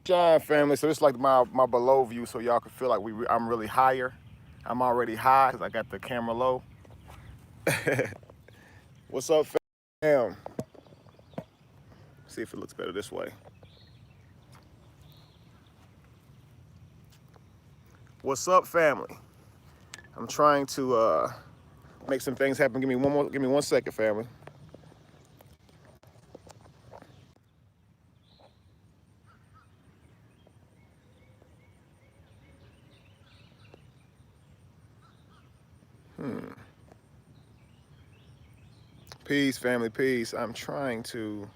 Shine family, so this is like my below view, so y'all can feel like I'm really higher. I'm already high because I got the camera low. What's up, fam? See if it looks better this way. What's up, family? I'm trying to make some things happen. Give me 1 second, family. Peace, family, peace. I'm trying to.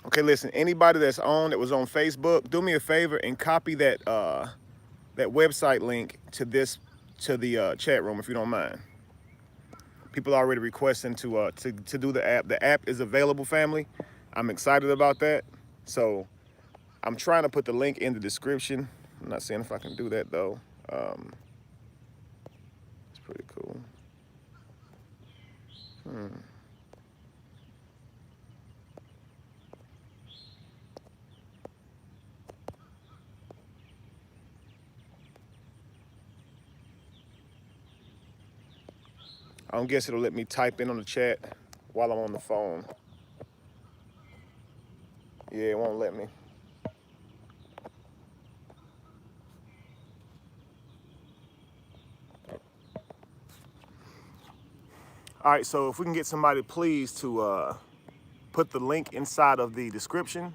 Okay, listen. Anybody that was on Facebook, do me a favor and copy that website link to the chat room if you don't mind. People are already requesting to do the app. The app is available, family. I'm excited about that. So I'm trying to put the link in the description. I'm not saying if I can do that though. It's pretty cool. I don't guess it'll let me type in on the chat while I'm on the phone. Yeah, it won't let me. All right, so if we can get somebody please to put the link inside of the description.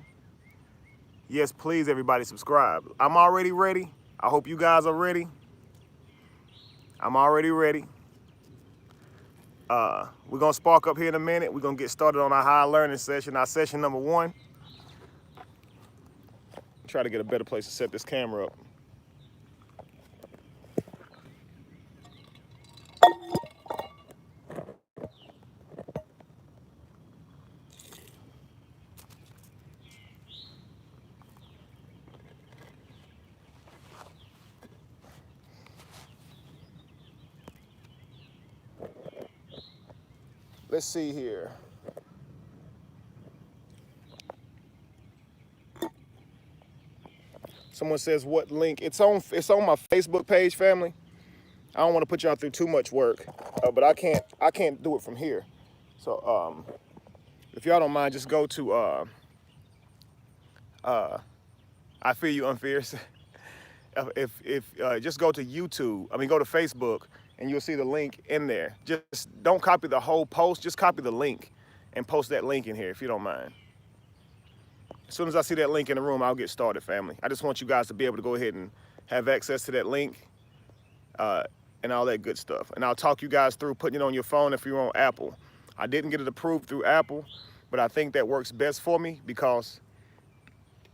Yes, please, everybody subscribe. I'm already ready. I hope you guys are ready. I'm already ready. We're gonna spark up here in a minute. We're gonna get started on our high learning session, our session number 1. Try to get a better place to set this camera up. Let's see here. Someone says what link? It's on my Facebook page, family. I don't want to put y'all through too much work, but I can't do it from here. So if y'all don't mind, just go to I feel you unfierce. if just go to YouTube, go to Facebook, and you'll see the link in there. Just don't copy the whole post, just copy the link and post that link in here if you don't mind. As soon as I see that link in the room, I'll get started, family. I just want you guys to be able to go ahead and have access to that link and all that good stuff. And I'll talk you guys through putting it on your phone if you're on Apple. I didn't get it approved through Apple, but I think that works best for me because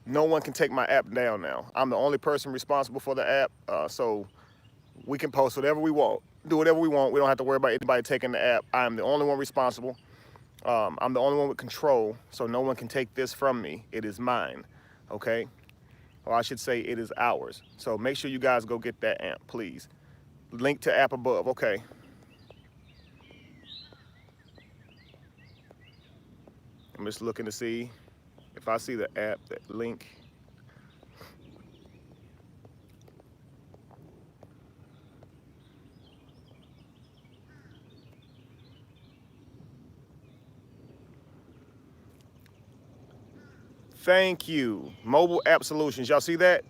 no one can take my app down now. I'm the only person responsible for the app, so we can post whatever we want, do whatever we want. We don't have to worry about anybody taking the app. I'm the only one responsible. I'm the only one with control, so no one can take this from me. It is mine, okay? Or I should say it is ours. So make sure you guys go get that app, please. Link to app above, okay. I'm just looking to see if I see the app, that link. Thank you. Mobile App Solutions. Y'all see that?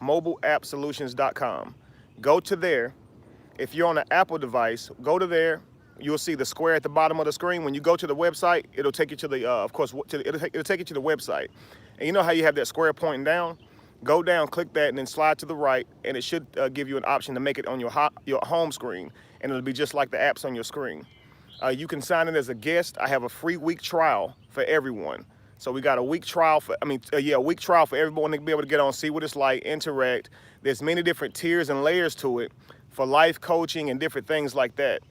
mobileappsolutions.com. Go to there. If you're on an Apple device, go to there. You'll see the square at the bottom of the screen. When you go to the website, it'll take you to the, of course, it'll take you to the website. And you know how you have that square pointing down? Go down, click that, and then slide to the right, and it should give you an option to make it on your home screen, and it'll be just like the apps on your screen. You can sign in as a guest. I have a free week trial for everyone. So we got a week trial for, a week trial for everyone to be able to get on, see what it's like, interact. There's many different tiers and layers to it for life coaching and different things like that.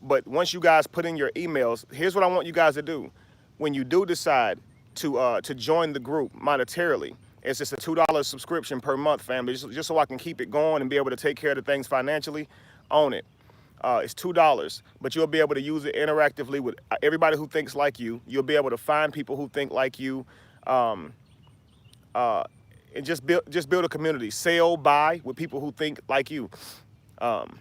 But once you guys put in your emails, here's what I want you guys to do. When you do decide to join the group monetarily, it's just a $2 subscription per month, family, just so I can keep it going and be able to take care of the things financially. Own it. It's $2, but you'll be able to use it interactively with everybody who thinks like you. You'll be able to find people who think like you, um, uh, and just build a community. Sell, buy with people who think like you. Um,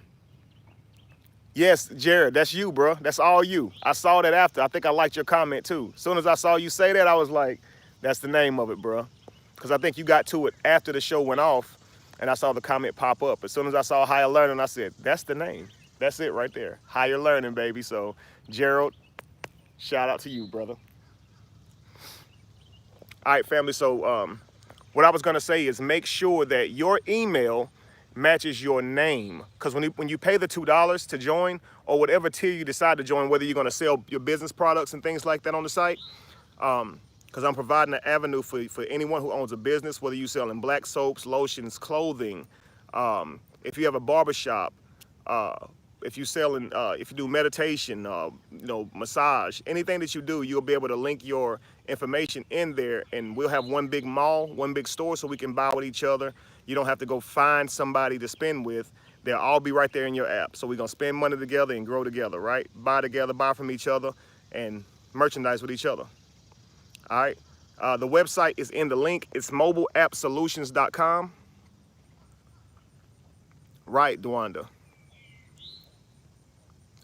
yes, Jared, that's you, bro. That's all you. I saw that after. I think I liked your comment too. As soon as I saw you say that, I was like, that's the name of it, bro. Because I think you got to it after the show went off, and I saw the comment pop up. As soon as I saw higher learning, I said, that's the name. That's it right there. Higher learning, baby. So, Gerald, shout out to you, brother. All right, family. So, what I was gonna say is make sure that your email matches your name. Because when you pay the $2 to join, or whatever tier you decide to join, whether you're gonna sell your business products and things like that on the site, because I'm providing an avenue for anyone who owns a business, whether you selling black soaps, lotions, clothing, if you have a barbershop, if you selling, if you do meditation, massage, anything that you do, you'll be able to link your information in there, and we'll have one big mall, one big store, so we can buy with each other. You don't have to go find somebody to spend with. They'll all be right there in your app. So we're gonna spend money together and grow together, right? Buy together, buy from each other, and merchandise with each other. All right. The website is in the link. It's mobileappsolutions.com. Right, Dwanda.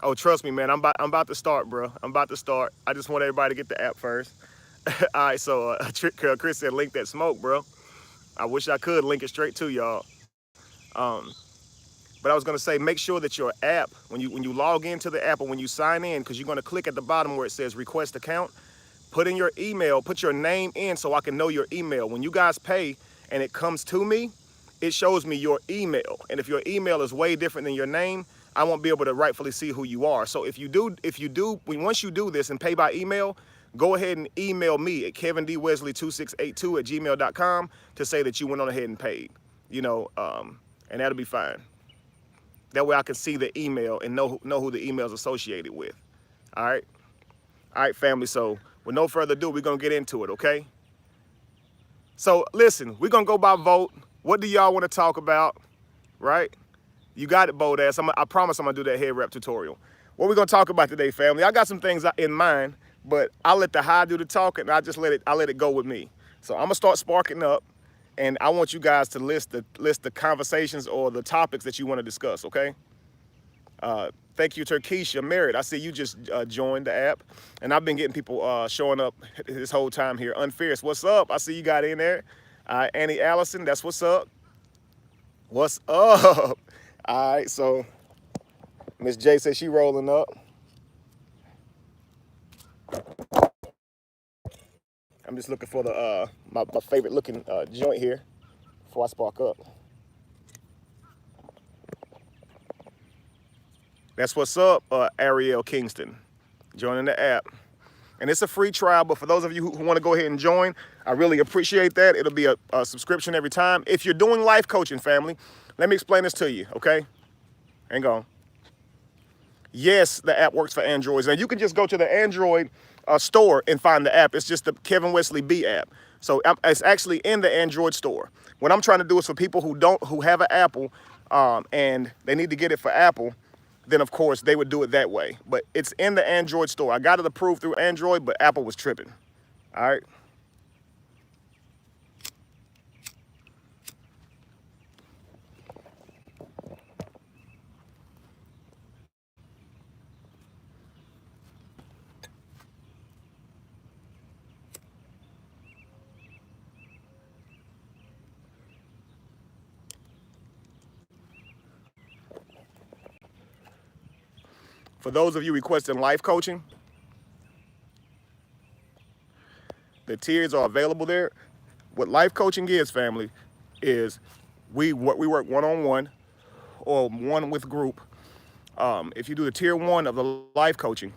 Oh, trust me, man. I'm about to start, bro. I'm about to start. I just want everybody to get the app first. All right. So, Chris said, link that smoke, bro. I wish I could link it straight to y'all. But I was gonna say, make sure that your app, when you log into the app or when you sign in, because you're gonna click at the bottom where it says request account. Put in your email, put your name in so I can know your email. When you guys pay and it comes to me, it shows me your email. And if your email is way different than your name, I won't be able to rightfully see who you are. So once you do this and pay by email, go ahead and email me at kevindwesley2682@gmail.com to say that you went on ahead and paid, and that'll be fine. That way I can see the email and know who the email is associated with. All right. All right, family. So with no further ado, we're going to get into it, okay? So listen, we're going to go by vote. What do y'all want to talk about, right? You got it, bold ass. I promise I'm going to do that head wrap tutorial. What we're going to talk about today, family, I got some things in mind, but I'll let the high do the talking, and I let it go with me. So I'm going to start sparking up, and I want you guys to list the conversations or the topics that you want to discuss, okay? Thank you, Turkisha Merritt. I see you just joined the app, and I've been getting people showing up this whole time here. Unfierce, what's up? I see you got in there. Annie Allison, that's what's up. What's up? All right, so Miss J says she rolling up. I'm just looking for the my favorite looking joint here before I spark up. That's what's up, Ariel Kingston, joining the app. And it's a free trial, but for those of you who want to go ahead and join, I really appreciate that. It'll be a subscription every time. If you're doing life coaching, family, let me explain this to you, okay? Hang on. Yes, the app works for Androids. And you can just go to the Android store and find the app. It's just the Kevin Wesley B app. So it's actually in the Android store. What I'm trying to do is for people who have an Apple and they need to get it for Apple, then of course they would do it that way. But it's in the Android store. I got it approved through Android, but Apple was tripping. All right. For those of you requesting life coaching, the tiers are available there. What life coaching is, family, is we work one-on-one or one with group. If you do the tier 1 of the life coaching,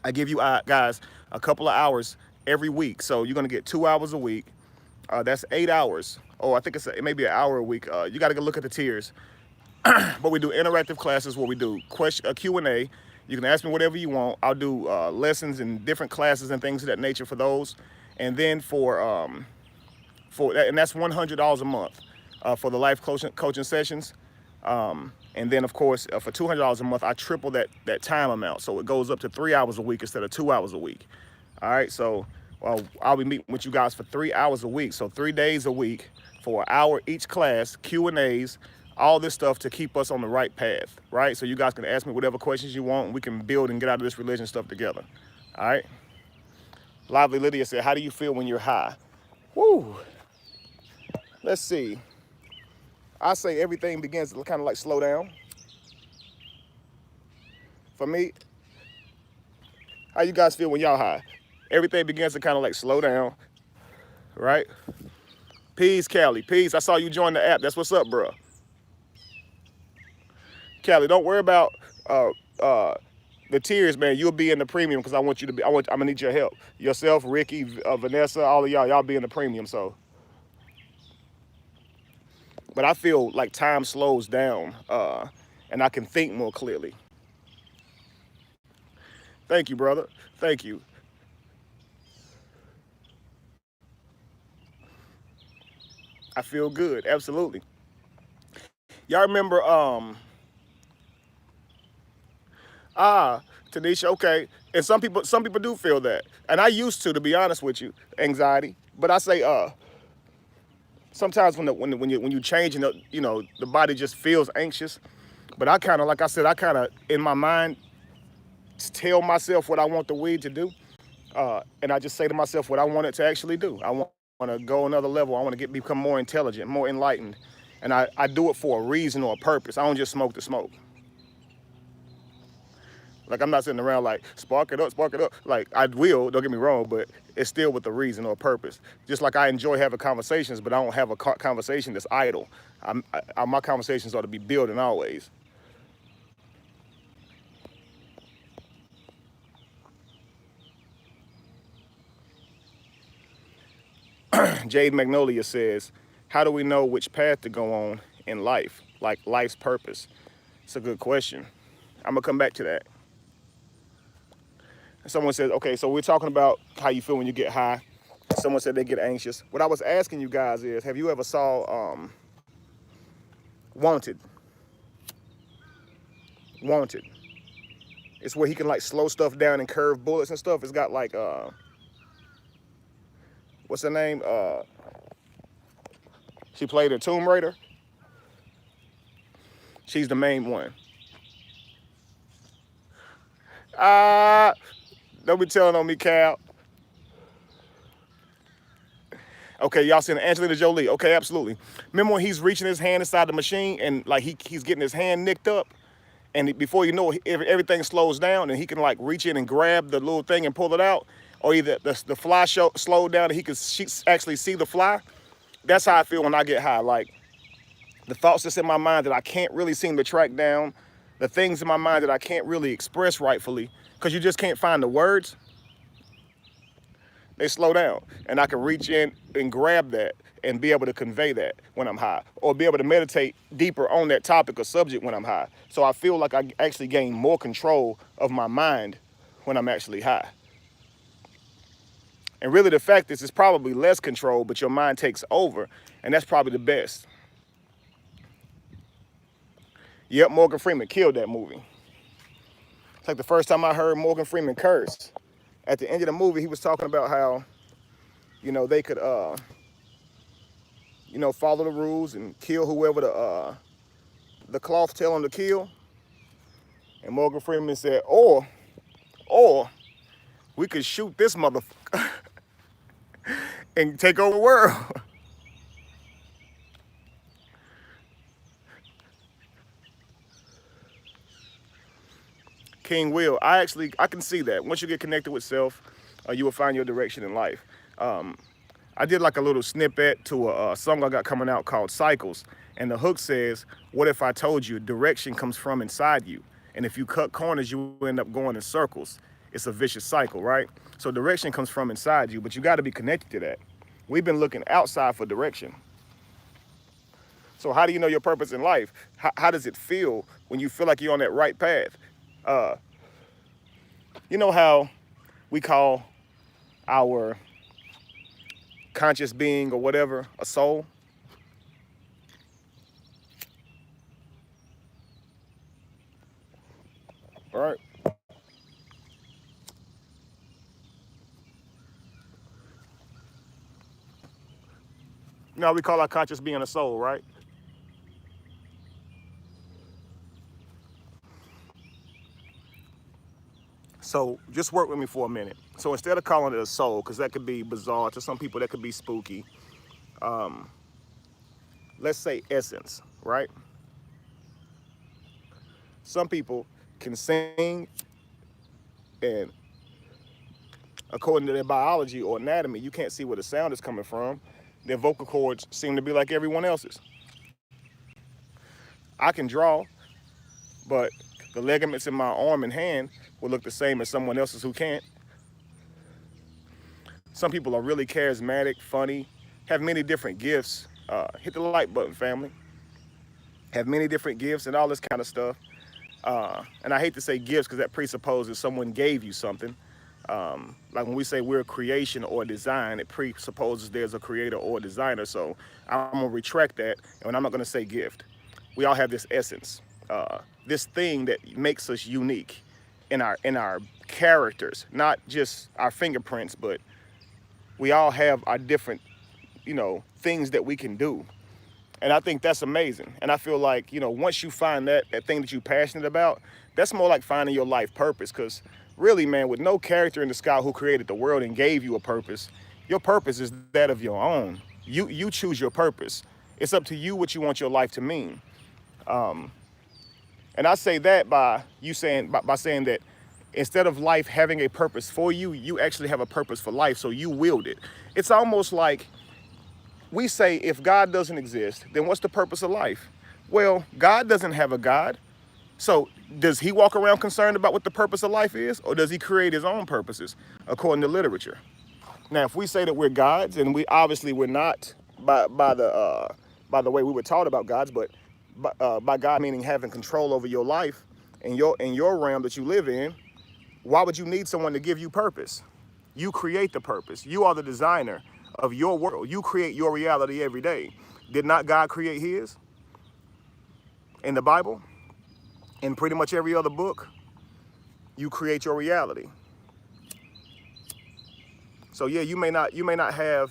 I give you guys a couple of hours every week. So you're gonna get 2 hours a week. That's 8 hours. Oh, I think it may be an hour a week. You gotta go look at the tiers. But we do interactive classes where we do Q&A. You can ask me whatever you want. I'll do lessons and different classes and things of that nature for those. And then for that, and that's $100 a month for the life coaching sessions. And then, of course, for $200 a month, I triple that time amount. So it goes up to 3 hours a week instead of 2 hours a week. All right, so I'll be meeting with you guys for 3 hours a week. So 3 days a week for an hour each class, Q&As, all this stuff to keep us on the right path, right? So you guys can ask me whatever questions you want, and we can build and get out of this religion stuff together, all right? Lively Lydia said, how do you feel when you're high? Woo. Let's see. I say everything begins to kind of like slow down. For me, how you guys feel when y'all high? Everything begins to kind of like slow down, right? Peace, Callie. Peace. I saw you join the app. That's what's up, bro. Callie, don't worry about the tears, man. You'll be in the premium because I want you to be. I'm gonna need your help. Yourself, Ricky, Vanessa, all of y'all be in the premium. So, but I feel like time slows down, and I can think more clearly. Thank you, brother. Thank you. I feel good. Absolutely. Y'all remember Tanisha, okay. And some people do feel that. And I used to be honest with you, anxiety. But I say sometimes when you change and the body just feels anxious. But I kind of, like I said, I kind of in my mind tell myself what I want the weed to do. And I just say to myself what I want it to actually do. I want to go another level. I want to become more intelligent, more enlightened. And I do it for a reason or a purpose. I don't just smoke to smoke. Like, I'm not sitting around like, spark it up, spark it up. Like, I will, don't get me wrong, but it's still with a reason or a purpose. Just like I enjoy having conversations, but I don't have a conversation that's idle. My conversations ought to be building always. Jade Magnolia says, how do we know which path to go on in life? Like life's purpose? It's a good question. I'm gonna come back to that. Someone says, okay, so we're talking about how you feel when you get high. Someone said they get anxious. What I was asking you guys is, have you ever saw Wanted? Wanted. It's where he can like slow stuff down and curve bullets and stuff. It's got like, what's her name? She played a Tomb Raider. She's the main one. Don't be telling on me, Cal. Okay, y'all seen Angelina Jolie. Okay, absolutely. Remember when he's reaching his hand inside the machine and like he's getting his hand nicked up? And before you know it, everything slows down and he can like reach in and grab the little thing and pull it out. Or either the fly slowed down and he can actually see the fly. That's how I feel when I get high. Like the thoughts that's in my mind that I can't really seem to track down. The things in my mind that I can't really express rightfully because you just can't find the words. They slow down and I can reach in and grab that and be able to convey that when I'm high or be able to meditate deeper on that topic or subject when I'm high. So I feel like I actually gain more control of my mind when I'm actually high. And really the fact is it's probably less control, but your mind takes over and that's probably the best. Yep, Morgan Freeman killed that movie. It's like the first time I heard Morgan Freeman curse. At the end of the movie, he was talking about how, they could, follow the rules and kill whoever the cloth tell them to kill. And Morgan Freeman said, or we could shoot this motherfucker and take over the world. King Will, I can see that. Once you get connected with self, you will find your direction in life. I did like a little snippet to a song I got coming out called Cycles. And the hook says, what if I told you direction comes from inside you? And if you cut corners, you end up going in circles. It's a vicious cycle, right? So direction comes from inside you, but you got to be connected to that. We've been looking outside for direction. So how do you know your purpose in life? How does it feel when you feel like you're on that right path? You know how we call our conscious being or whatever a soul? All right. Now we call our conscious being a soul, right? So just work with me for a minute. So instead of calling it a soul, because that could be bizarre to some people, that could be spooky. Let's say essence, right? Some people can sing, and according to their biology or anatomy, you can't see where the sound is coming from. Their vocal cords seem to be like everyone else's. I can draw, but the ligaments in my arm and hand will look the same as someone else's who can't. Some people are really charismatic, funny, have many different gifts. Hit the like button, family. Have many different gifts and all this kind of stuff. And I hate to say gifts because that presupposes someone gave you something. Like when we say we're a creation or a design, it presupposes there's a creator or a designer. So I'm gonna retract that, and I'm not gonna say gift. We all have this essence, this thing that makes us unique in our characters, not just our fingerprints, but we all have our different, things that we can do. And I think that's amazing. And I feel like, once you find that thing that you're passionate about, that's more like finding your life purpose. Because really, man, with no character in the sky who created the world and gave you a purpose, your purpose is that of your own. You choose your purpose. It's up to you what you want your life to mean. And I say that by saying that instead of life having a purpose for you, you actually have a purpose for life, so you wield it. It's almost like we say, if God doesn't exist, then what's the purpose of life? Well, God doesn't have a God. So does he walk around concerned about what the purpose of life is, or does he create his own purposes according to literature? Now, if we say that we're gods, and we're not by the way we were taught about gods, but by God meaning having control over your life and your realm that you live in, why would you need someone to give you purpose? You create the purpose. You are the designer of your world. You create your reality every day. Did not God create his? In the Bible, in pretty much every other book, you create your reality. So yeah, you may not have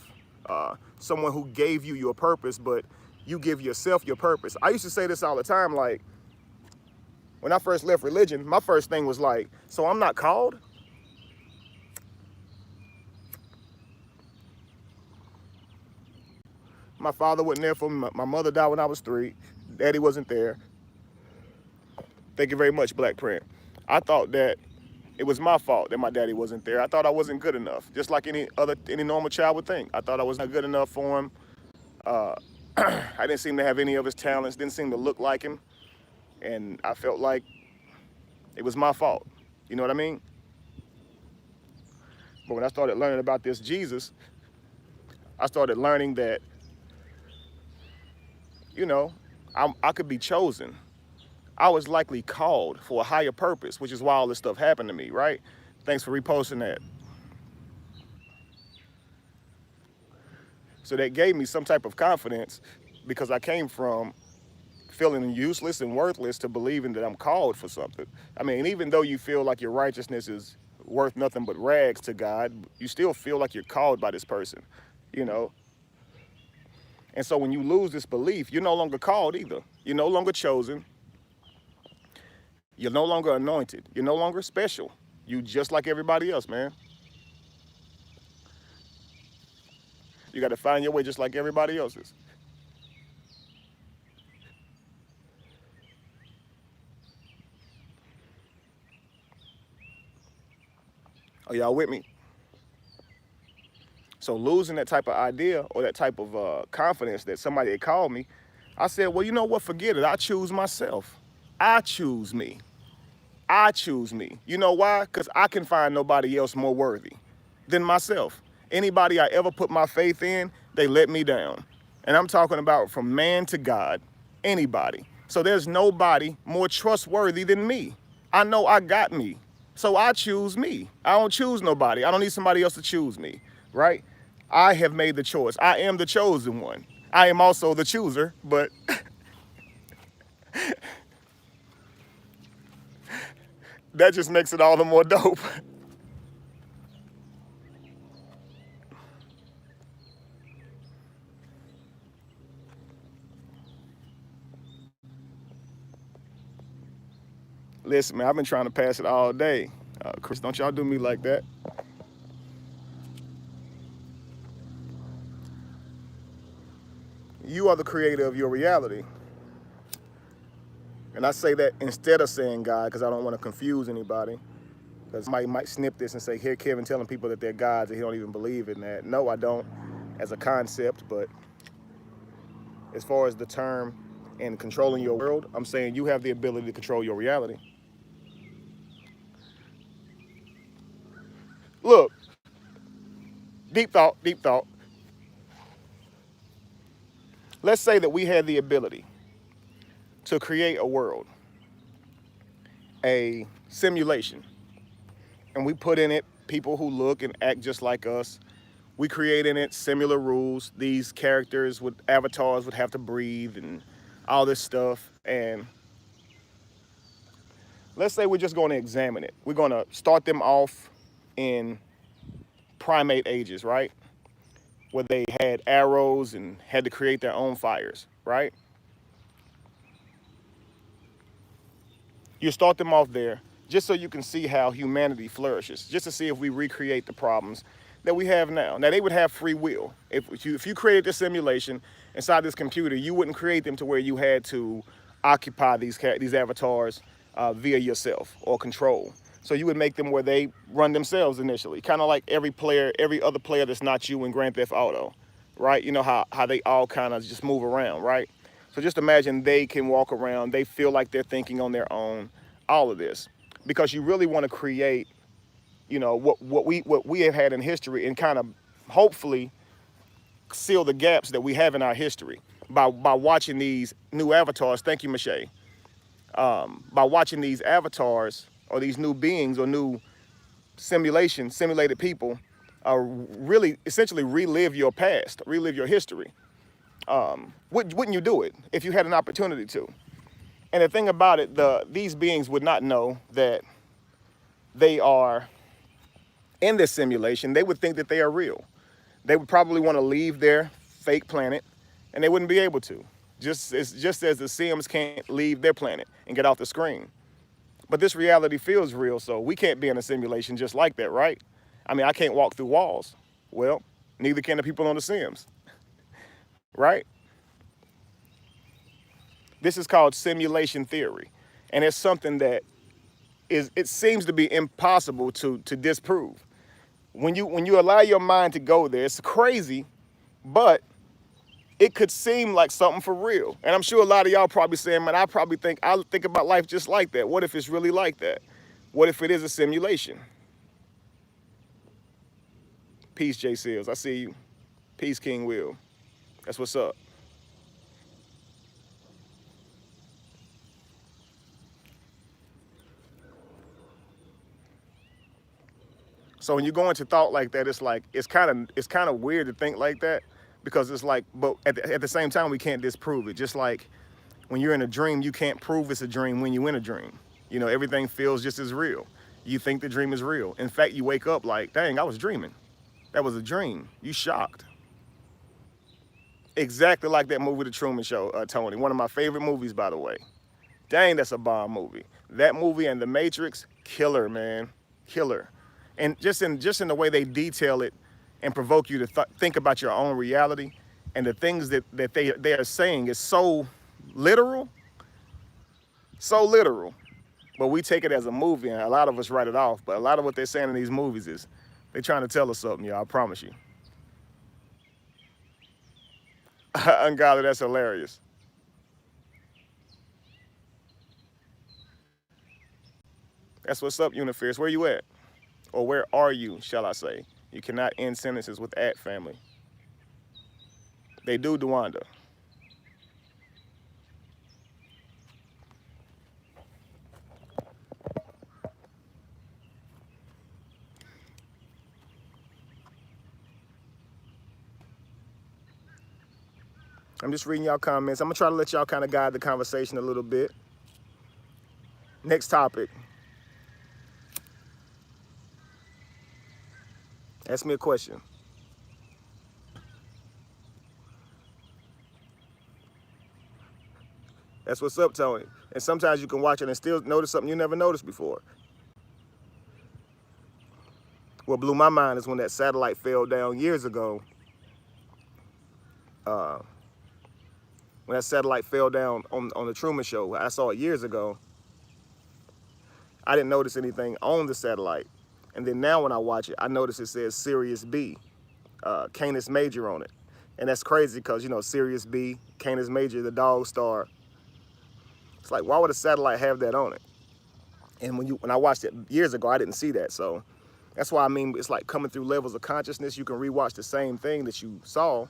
someone who gave you your purpose, but you give yourself your purpose. I used to say this all the time, like when I first left religion, my first thing was like, so I'm not called? My father wasn't there for me. My mother died when I was 3. Daddy wasn't there. Thank you very much, Black Print. I thought that it was my fault that my daddy wasn't there. I thought I wasn't good enough, just like any normal child would think. I thought I was not good enough for him. I didn't seem to have any of his talents, didn't seem to look like him, and I felt like it was my fault. You know what I mean? But when I started learning about this Jesus, I started learning that, I could be chosen. I was likely called for a higher purpose, which is why all this stuff happened to me, right? Thanks for reposting that. So that gave me some type of confidence because I came from feeling useless and worthless to believing that I'm called for something. I mean, even though you feel like your righteousness is worth nothing but rags to God, you still feel like you're called by this person, you know? And so when you lose this belief, you're no longer called either. You're no longer chosen. You're no longer anointed. You're no longer special. You just like everybody else, man. You got to find your way just like everybody else's. Are y'all with me? So losing that type of idea or that type of confidence that somebody had called me, I said, well, you know what? Forget it. I choose myself. I choose me. I choose me. You know why? Because I can find nobody else more worthy than myself. Anybody I ever put my faith in, they let me down. And I'm talking about from man to God, anybody. So there's nobody more trustworthy than me. I know I got me. So I choose me. I don't choose nobody. I don't need somebody else to choose me, right? I have made the choice. I am the chosen one. I am also the chooser, but That just makes it all the more dope. Listen, man, I've been trying to pass it all day. Chris, don't y'all do me like that. You are the creator of your reality. And I say that instead of saying God, because I don't want to confuse anybody. Because somebody might snip this and say, here, Kevin telling people that they're gods and he don't even believe in that. No, I don't as a concept, but as far as the term and controlling your world, I'm saying you have the ability to control your reality. Look, deep thought, deep thought. Let's say that we had the ability to create a world, a simulation, and we put in it people who look and act just like us. We create in it similar rules. These characters with avatars would have to breathe and all this stuff. And let's say we're just going to examine it. We're going to start them off in primate ages, right? Where they had arrows and had to create their own fires, right? You start them off there just so you can see how humanity flourishes, just to see if we recreate the problems that we have now. Now, they would have free will. If you created this simulation inside this computer, you wouldn't create them to where you had to occupy these avatars via yourself or control. So you would make them where they run themselves initially, kind of like every other player that's not you in Grand Theft Auto, right? You know how they all kind of just move around, right? So just imagine they can walk around, they feel like they're thinking on their own, all of this. Because you really want to create, you know, what we have had in history and kind of hopefully seal the gaps that we have in our history by watching these new avatars. Thank you, Michelle. By watching these avatars or these new beings or new simulated people really essentially relive your past, relive your history. Wouldn't you do it if you had an opportunity to? And the thing about it, these beings would not know that they are in this simulation. They would think that they are real. They would probably want to leave their fake planet, and they wouldn't be able to. Just as the Sims can't leave their planet and get off the screen. But this reality feels real, so we can't be in a simulation just like that, right? I mean, I can't walk through walls. Well, neither can the people on the Sims, right? This is called simulation theory, and it's something that it seems to be impossible to disprove. When you allow your mind to go there, it's crazy, but it could seem like something for real. And I'm sure a lot of y'all probably saying, man, I think about life just like that. What if it's really like that? What if it is a simulation? Peace, J Seals. I see you. Peace, King Will. That's what's up. So when you go into thought like that, it's kind of weird to think like that, because it's like, but at the same time we can't disprove it. Just like when you're in a dream, you can't prove it's a dream when you're in a dream. You know, everything feels just as real. You think the dream is real. In fact, you wake up like, dang, I was dreaming. That was a dream. You shocked. Exactly like that movie, The Truman Show, Tony. One of my favorite movies, by the way. Dang, that's a bomb movie. That movie and The Matrix, killer, man, killer. And just in the way they detail it and provoke you to think about your own reality, and the things that they are saying is so literal, so literal. But we take it as a movie, and a lot of us write it off. But a lot of what they're saying in these movies is they're trying to tell us something, y'all. I promise you. Ungodly, that's hilarious. That's what's up, Unifierce. Where you at? Or where are you, shall I say? You cannot end sentences with at, family. They do, Duanda. I'm just reading y'all comments. I'm gonna try to let y'all kind of guide the conversation a little bit. Next topic. Ask me a question. That's what's up, Tony. And sometimes you can watch it and still notice something you never noticed before. What blew my mind is when that satellite fell down years ago. Uh, when that satellite fell down on the Truman Show, I saw it years ago. I didn't notice anything on the satellite. And then now when I watch it, I notice it says Sirius B, Canis Major on it. And that's crazy because, you know, Sirius B, Canis Major, the dog star. It's like, why would a satellite have that on it? And when I watched it years ago, I didn't see that. So that's why I mean, it's like coming through levels of consciousness. You can rewatch the same thing that you saw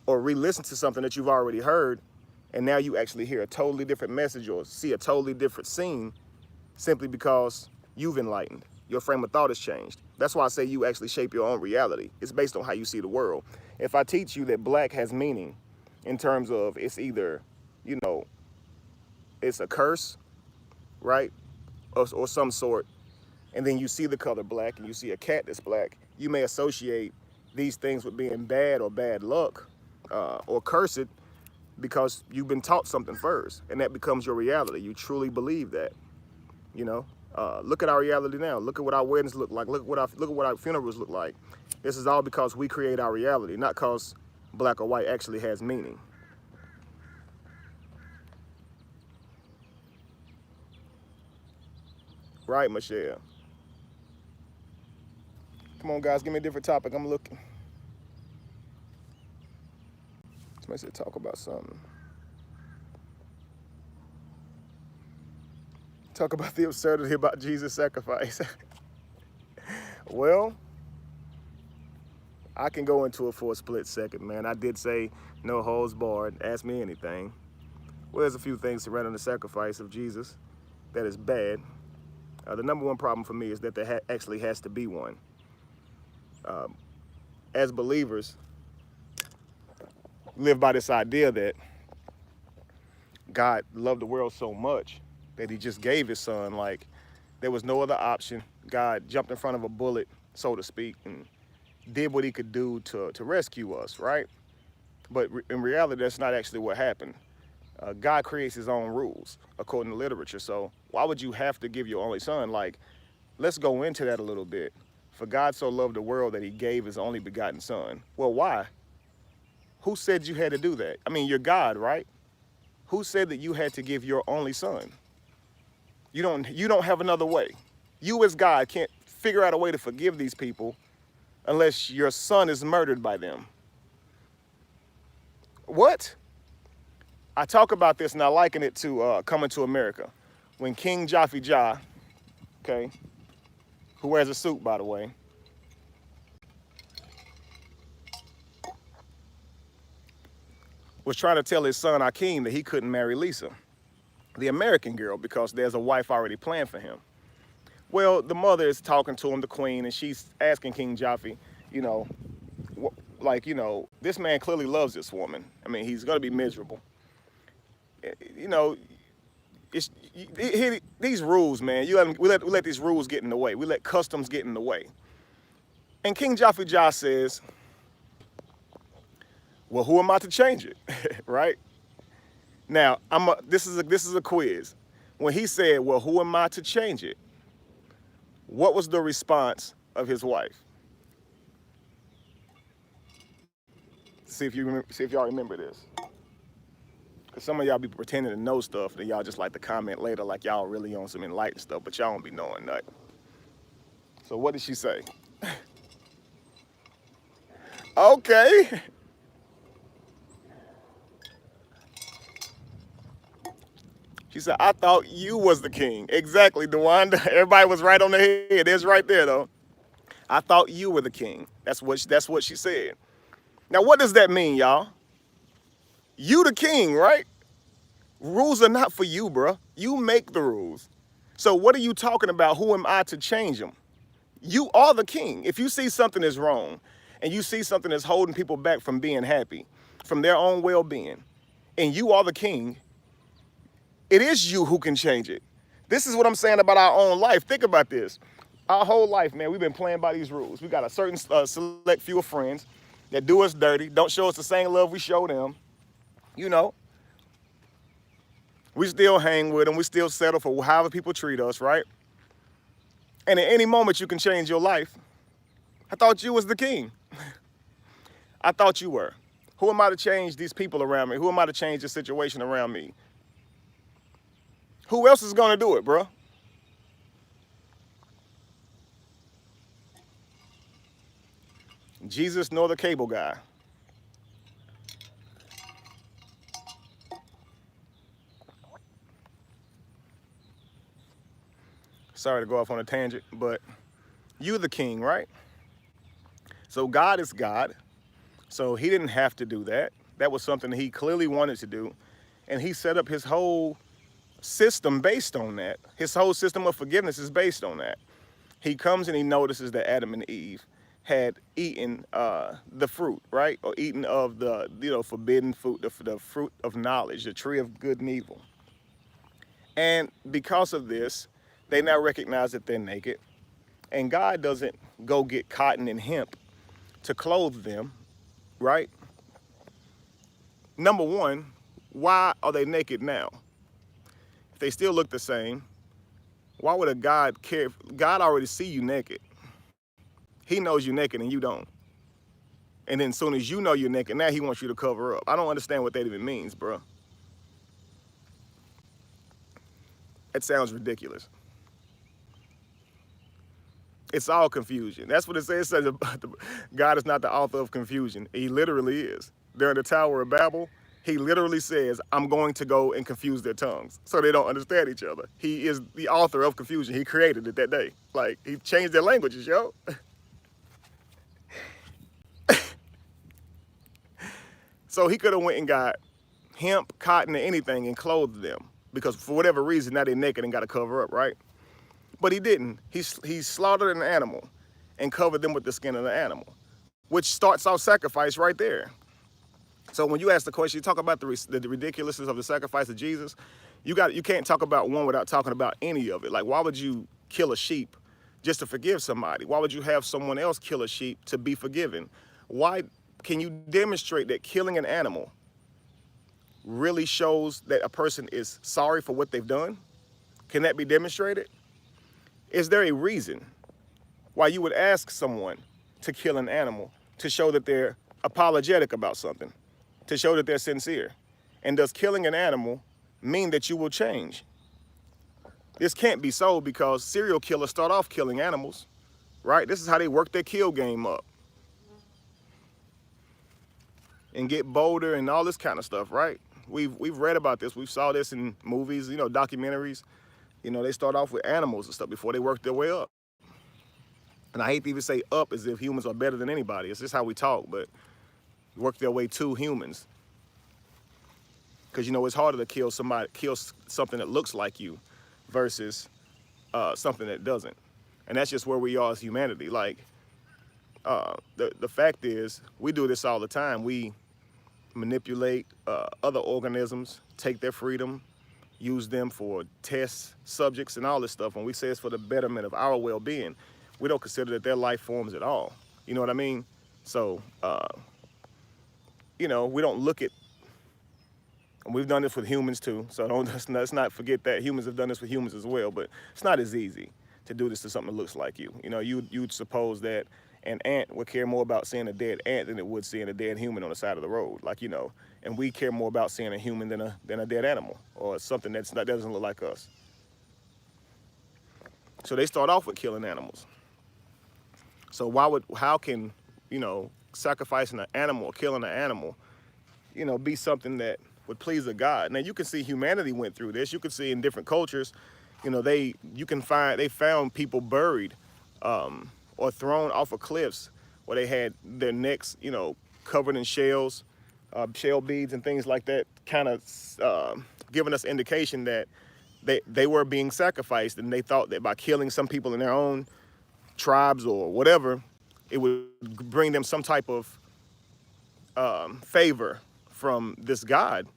or re-listen to something that you've already heard. And now you actually hear a totally different message or see a totally different scene simply because you've enlightened. Your frame of thought has changed. That's why I say you actually shape your own reality. It's based on how you see the world. If I teach you that black has meaning in terms of it's either, you know, it's a curse, right? Or some sort, and then you see the color black and you see a cat that's black, you may associate these things with being bad or bad luck or cursed because you've been taught something first, and that becomes your reality. You truly believe that, you know? Look at our reality now. Look at what our weddings look like. Look at what our funerals look like. This is all because we create our reality, not because black or white actually has meaning. Right, Michelle? Come on, guys, give me a different topic. I'm looking. Somebody said talk about something. Talk about the absurdity about Jesus' sacrifice. Well, I can go into it for a split second, man. I did say no holds barred. Ask me anything. Well, there's a few things surrounding the sacrifice of Jesus that is bad. The number one problem for me is that there actually has to be one. As believers, live by this idea that God loved the world so much that he just gave his son. Like, there was no other option. God jumped in front of a bullet, so to speak, and did what he could do to rescue us, right? But in reality, that's not actually what happened. God creates his own rules according to literature. So why would you have to give your only son? Like, let's go into that a little bit. For God so loved the world that he gave his only begotten son. Well, why? Who said you had to do that? I mean, you're God, right? Who said that you had to give your only son? You don't have another way. You as God can't figure out a way to forgive these people unless your son is murdered by them. What? I talk about this and I liken it to Coming to America. When King Jaffe Jah, okay, who wears a suit, by the way, was trying to tell his son Akeem that he couldn't marry Lisa, the American girl, because there's a wife already planned for him. Well, the mother is talking to him, the queen, and she's asking King Jaffe, you know, like, you know, this man clearly loves this woman. I mean, he's going to be miserable. You know, these rules, man, we let these rules get in the way. We let customs get in the way. And King Jaffe Jah says, well, who am I to change it, right? Now, this is a quiz. When he said, well, who am I to change it? What was the response of his wife? See if y'all remember this. Because some of y'all be pretending to know stuff, and y'all just like to comment later like y'all really on some enlightened stuff, but y'all don't be knowing nothing. So what did she say? Okay. She said, I thought you was the king. Exactly, DeWanda. Everybody was right on the head. It's right there, though. I thought you were the king. That's what she said. Now, what does that mean, y'all? You the king, right? Rules are not for you, bruh. You make the rules. So what are you talking about? Who am I to change them? You are the king. If you see something is wrong, and you see something that's holding people back from being happy, from their own well-being, and you are the king, it is you who can change it. This is what I'm saying about our own life. Think about this. Our whole life, man, we've been playing by these rules. We got a certain select few of friends that do us dirty, don't show us the same love we show them. You know, we still hang with them. We still settle for however people treat us, right? And at any moment, you can change your life. I thought you was the king. I thought you were. Who am I to change these people around me? Who am I to change the situation around me? Who else is going to do it, bro? Jesus nor the cable guy. Sorry to go off on a tangent, but you're the king, right? So God is God. So he didn't have to do that. That was something he clearly wanted to do. And he set up his whole system based on that. His whole system of forgiveness is based on that. He comes and he notices that Adam and Eve had eaten the fruit, right? Or eaten of the, forbidden fruit, the fruit of knowledge, the tree of good and evil. And because of this, they now recognize that they're naked. And God doesn't go get cotton and hemp to clothe them, right? Number one, why are they naked now? If they still look the same, why would a God care? God already see you naked. He knows you're naked and you don't. And then as soon as you know you're naked, now he wants you to cover up. I don't understand what that even means, bro. It sounds ridiculous. It's all confusion. That's what it says. It says God is not the author of confusion. He literally is. During the Tower of Babel, he literally says, I'm going to go and confuse their tongues so they don't understand each other. He is the author of confusion. He created it that day. Like, he changed their languages, yo. So he could have went and got hemp, cotton, or anything and clothed them because for whatever reason, now they're naked and got to cover up, right? But he didn't. He slaughtered an animal and covered them with the skin of the animal, which starts off sacrifice right there. So when you ask the question, you talk about the ridiculousness of the sacrifice of Jesus, you can't talk about one without talking about any of it. Like, why would you kill a sheep just to forgive somebody? Why would you have someone else kill a sheep to be forgiven? Why can you demonstrate that killing an animal really shows that a person is sorry for what they've done? Can that be demonstrated? Is there a reason why you would ask someone to kill an animal to show that they're apologetic about something, to show that they're sincere? And does killing an animal mean that you will change? This can't be so because serial killers start off killing animals, right? This is how they work their kill game up and get bolder and all this kind of stuff, right? We've read about this. We saw this in movies, documentaries. They start off with animals and stuff before they work their way up. And I hate to even say up as if humans are better than anybody. It's just how we talk, but work their way to humans. Because, it's harder to kill something that looks like you versus something that doesn't. And that's just where we are as humanity. Like, the fact is, we do this all the time. We manipulate other organisms, take their freedom, use them for test subjects and all this stuff. When we say it's for the betterment of our well-being, we don't consider that they're life forms at all. You know what I mean? So, we don't look at, and we've done this with humans too, so let's not forget that humans have done this with humans as well, but it's not as easy to do this to something that looks like you. You'd suppose that an ant would care more about seeing a dead ant than it would seeing a dead human on the side of the road. And we care more about seeing a human than a dead animal or something that doesn't look like us. So they start off with killing animals. So how can, sacrificing an animal or killing an animal, be something that would please a God? Now you can see humanity went through this. You can see in different cultures, they found people buried or thrown off of cliffs where they had their necks, covered in shells, shell beads and things like that, kind of giving us indication that they were being sacrificed, and they thought that by killing some people in their own tribes or whatever, it would bring them some type of favor from this God,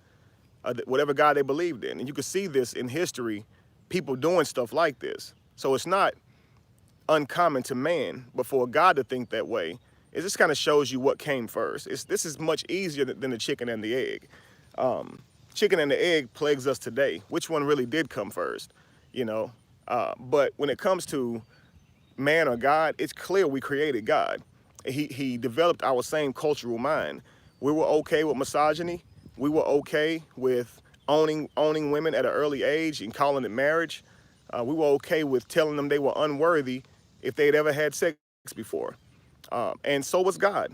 whatever God they believed in. And you can see this in history, people doing stuff like this. So it's not uncommon to man, but for God to think that way, it just kind of shows you what came first. This is much easier than the chicken and the egg. Chicken and the egg plagues us today. Which one really did come first? You know, but when it comes to man or God, it's clear we created God. He developed our same cultural mind. We were okay with misogyny. We were okay with owning women at an early age and calling it marriage. We were okay with telling them they were unworthy if they'd ever had sex before. And so was God.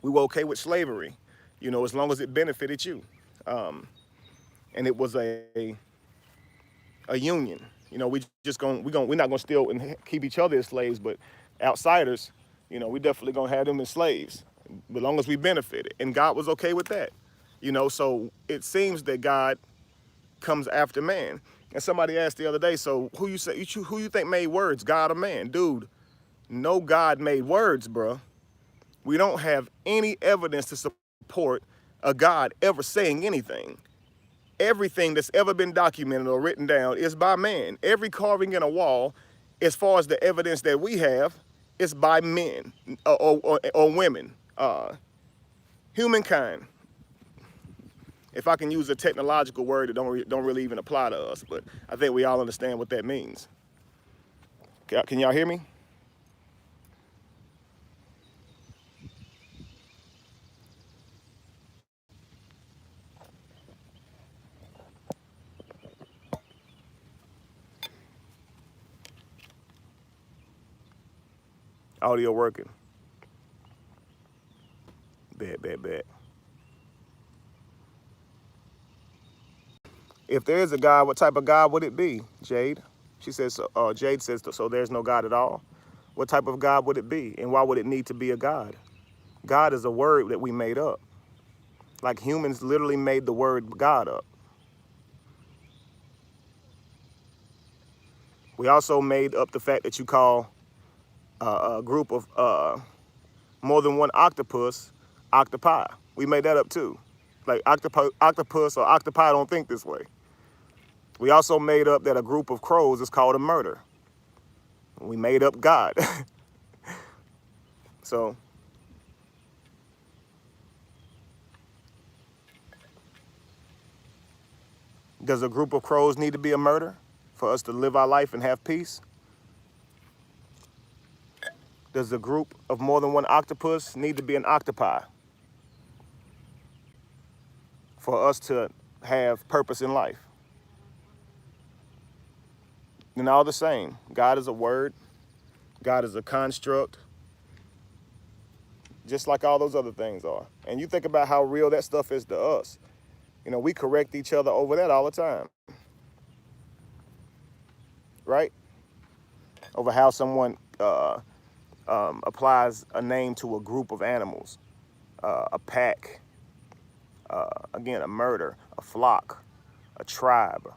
We were okay with slavery, you know, as long as it benefited you. And it was a union. You know, we're not gonna steal and keep each other as slaves, but outsiders, you know, we definitely gonna have them as slaves, as long as we benefited. And God was okay with that. You know, so it seems that God comes after man. And somebody asked the other day, so who you think made words, God or man? Dude, no God made words, bro. We don't have any evidence to support a God ever saying anything. Everything that's ever been documented or written down is by man. Every carving in a wall, as far as the evidence that we have, is by men or women, humankind. If I can use a technological word that don't really even apply to us, but I think we all understand what that means. Can y'all hear me? Audio working. Bet. If there is a God, what type of God would it be, Jade? She says, Jade says, so there's no God at all. What type of God would it be? And why would it need to be a God? God is a word that we made up. Like humans literally made the word God up. We also made up the fact that you call a group of more than one octopus octopi. We made that up too. Like octopus or octopi don't think this way. We also made up that a group of crows is called a murder. We made up God. So does a group of crows need to be a murder for us to live our life and have peace? Does a group of more than one octopus need to be an octopi for us to have purpose in life? And all the same, God is a word, God is a construct, just like all those other things are. And you think about how real that stuff is to us. You know, we correct each other over that all the time, right? Over how someone applies a name to a group of animals, a pack, again, a murder, a flock, a tribe.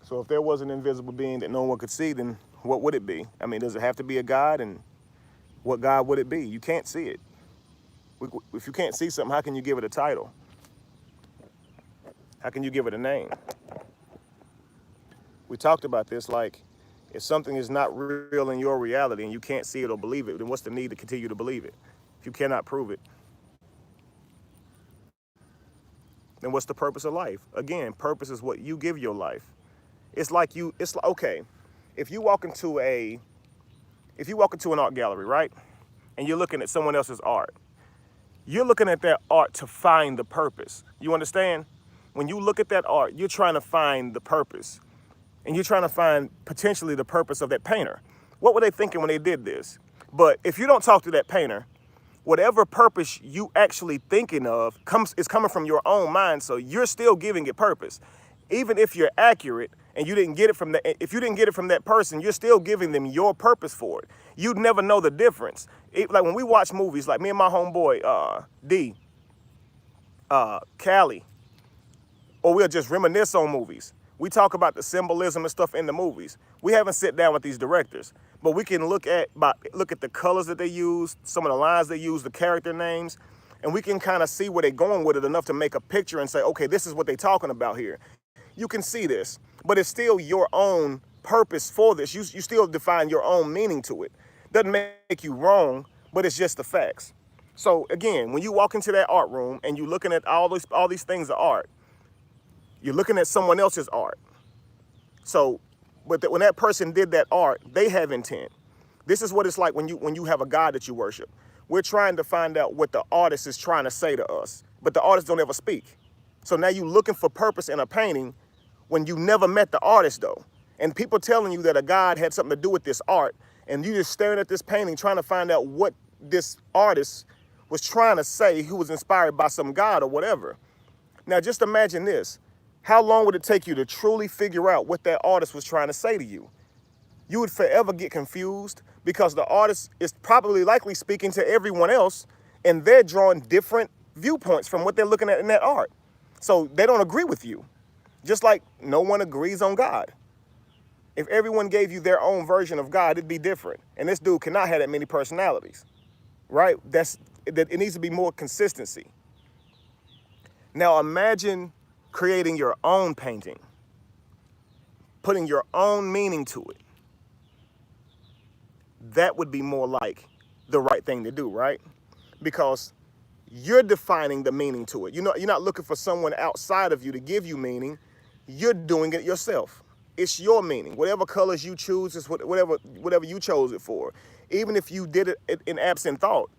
So if there was an invisible being that no one could see, then what would it be? I mean, does it have to be a God? And what God would it be? You can't see it. If you can't see something, how can you give it a title? How can you give it a name? We talked about this, like, if something is not real in your reality and you can't see it or believe it, then what's the need to continue to believe it? If you cannot prove it, then what's the purpose of life? Again, purpose is what you give your life. It's like, okay, if you walk into an art gallery, right? And you're looking at someone else's art. You're looking at that art to find the purpose. You understand? When you look at that art, you're trying to find the purpose. And you're trying to find potentially the purpose of that painter. What were they thinking when they did this? But if you don't talk to that painter, whatever purpose you actually thinking of is coming from your own mind, so you're still giving it purpose. Even if you're accurate and you didn't get it from if you didn't get it from that person, you're still giving them your purpose for it. You'd never know the difference. Like when we watch movies, like me and my homeboy D, Callie, or we'll just reminisce on movies. We talk about the symbolism and stuff in the movies. We haven't sat down with these directors, but we can look at the colors that they use, some of the lines they use, the character names, and we can kind of see where they're going with it enough to make a picture and say, okay, this is what they're talking about here. You can see this, but it's still your own purpose for this. You still define your own meaning to it. Doesn't make you wrong, but it's just the facts. So again, when you walk into that art room and you're looking at all these things of art, you're looking at someone else's art. So, but when that person did that art, they have intent. This is what it's like when you have a God that you worship. We're trying to find out what the artist is trying to say to us, but the artist don't ever speak. So now you're looking for purpose in a painting when you never met the artist though. And people telling you that a God had something to do with this art, and you just staring at this painting trying to find out what this artist was trying to say, who was inspired by some God or whatever. Now just imagine this. How long would it take you to truly figure out what that artist was trying to say to you? You would forever get confused because the artist is probably likely speaking to everyone else, and they're drawing different viewpoints from what they're looking at in that art. So they don't agree with you, just like no one agrees on God. If everyone gave you their own version of God, it'd be different. And this dude cannot have that many personalities, right? It needs to be more consistency. Now imagine creating your own painting, putting your own meaning to it. That would be more like the right thing to do, right? Because you're defining the meaning to it. You're not looking for someone outside of you to give you meaning. You're doing it yourself. It's your meaning. Whatever colors you choose is whatever you chose it for. Even if you did it in absent thought,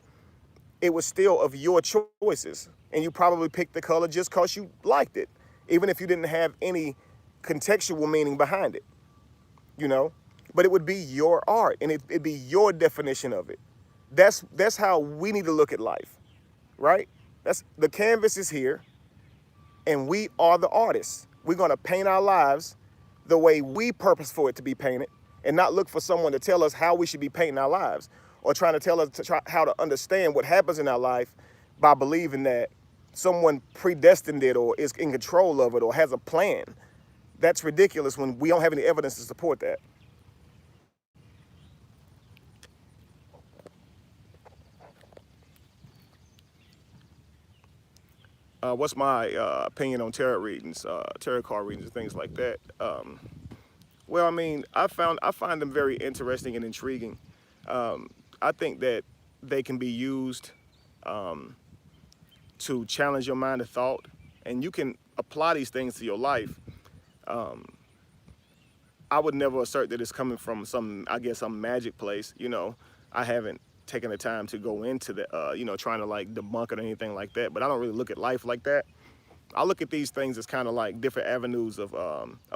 it was still of your choices. And you probably picked the color just because you liked it, even if you didn't have any contextual meaning behind it, you know? But it would be your art, and it'd be your definition of it. That's how we need to look at life, right? The canvas is here, and we are the artists. We're gonna paint our lives the way we purpose for it to be painted, and not look for someone to tell us how we should be painting our lives, or trying to tell us how to understand what happens in our life by believing that someone predestined it or is in control of it or has a plan. That's ridiculous when we don't have any evidence to support that. What's my opinion on tarot readings, tarot card readings, and things like that? Well, I mean, I find them very interesting and intriguing. I think that they can be used to challenge your mind of thought, and you can apply these things to your life. I would never assert that it's coming from some magic place. You know, I haven't taken the time to go into the, trying to like debunk it or anything like that. But I don't really look at life like that. I look at these things as kind of like different avenues of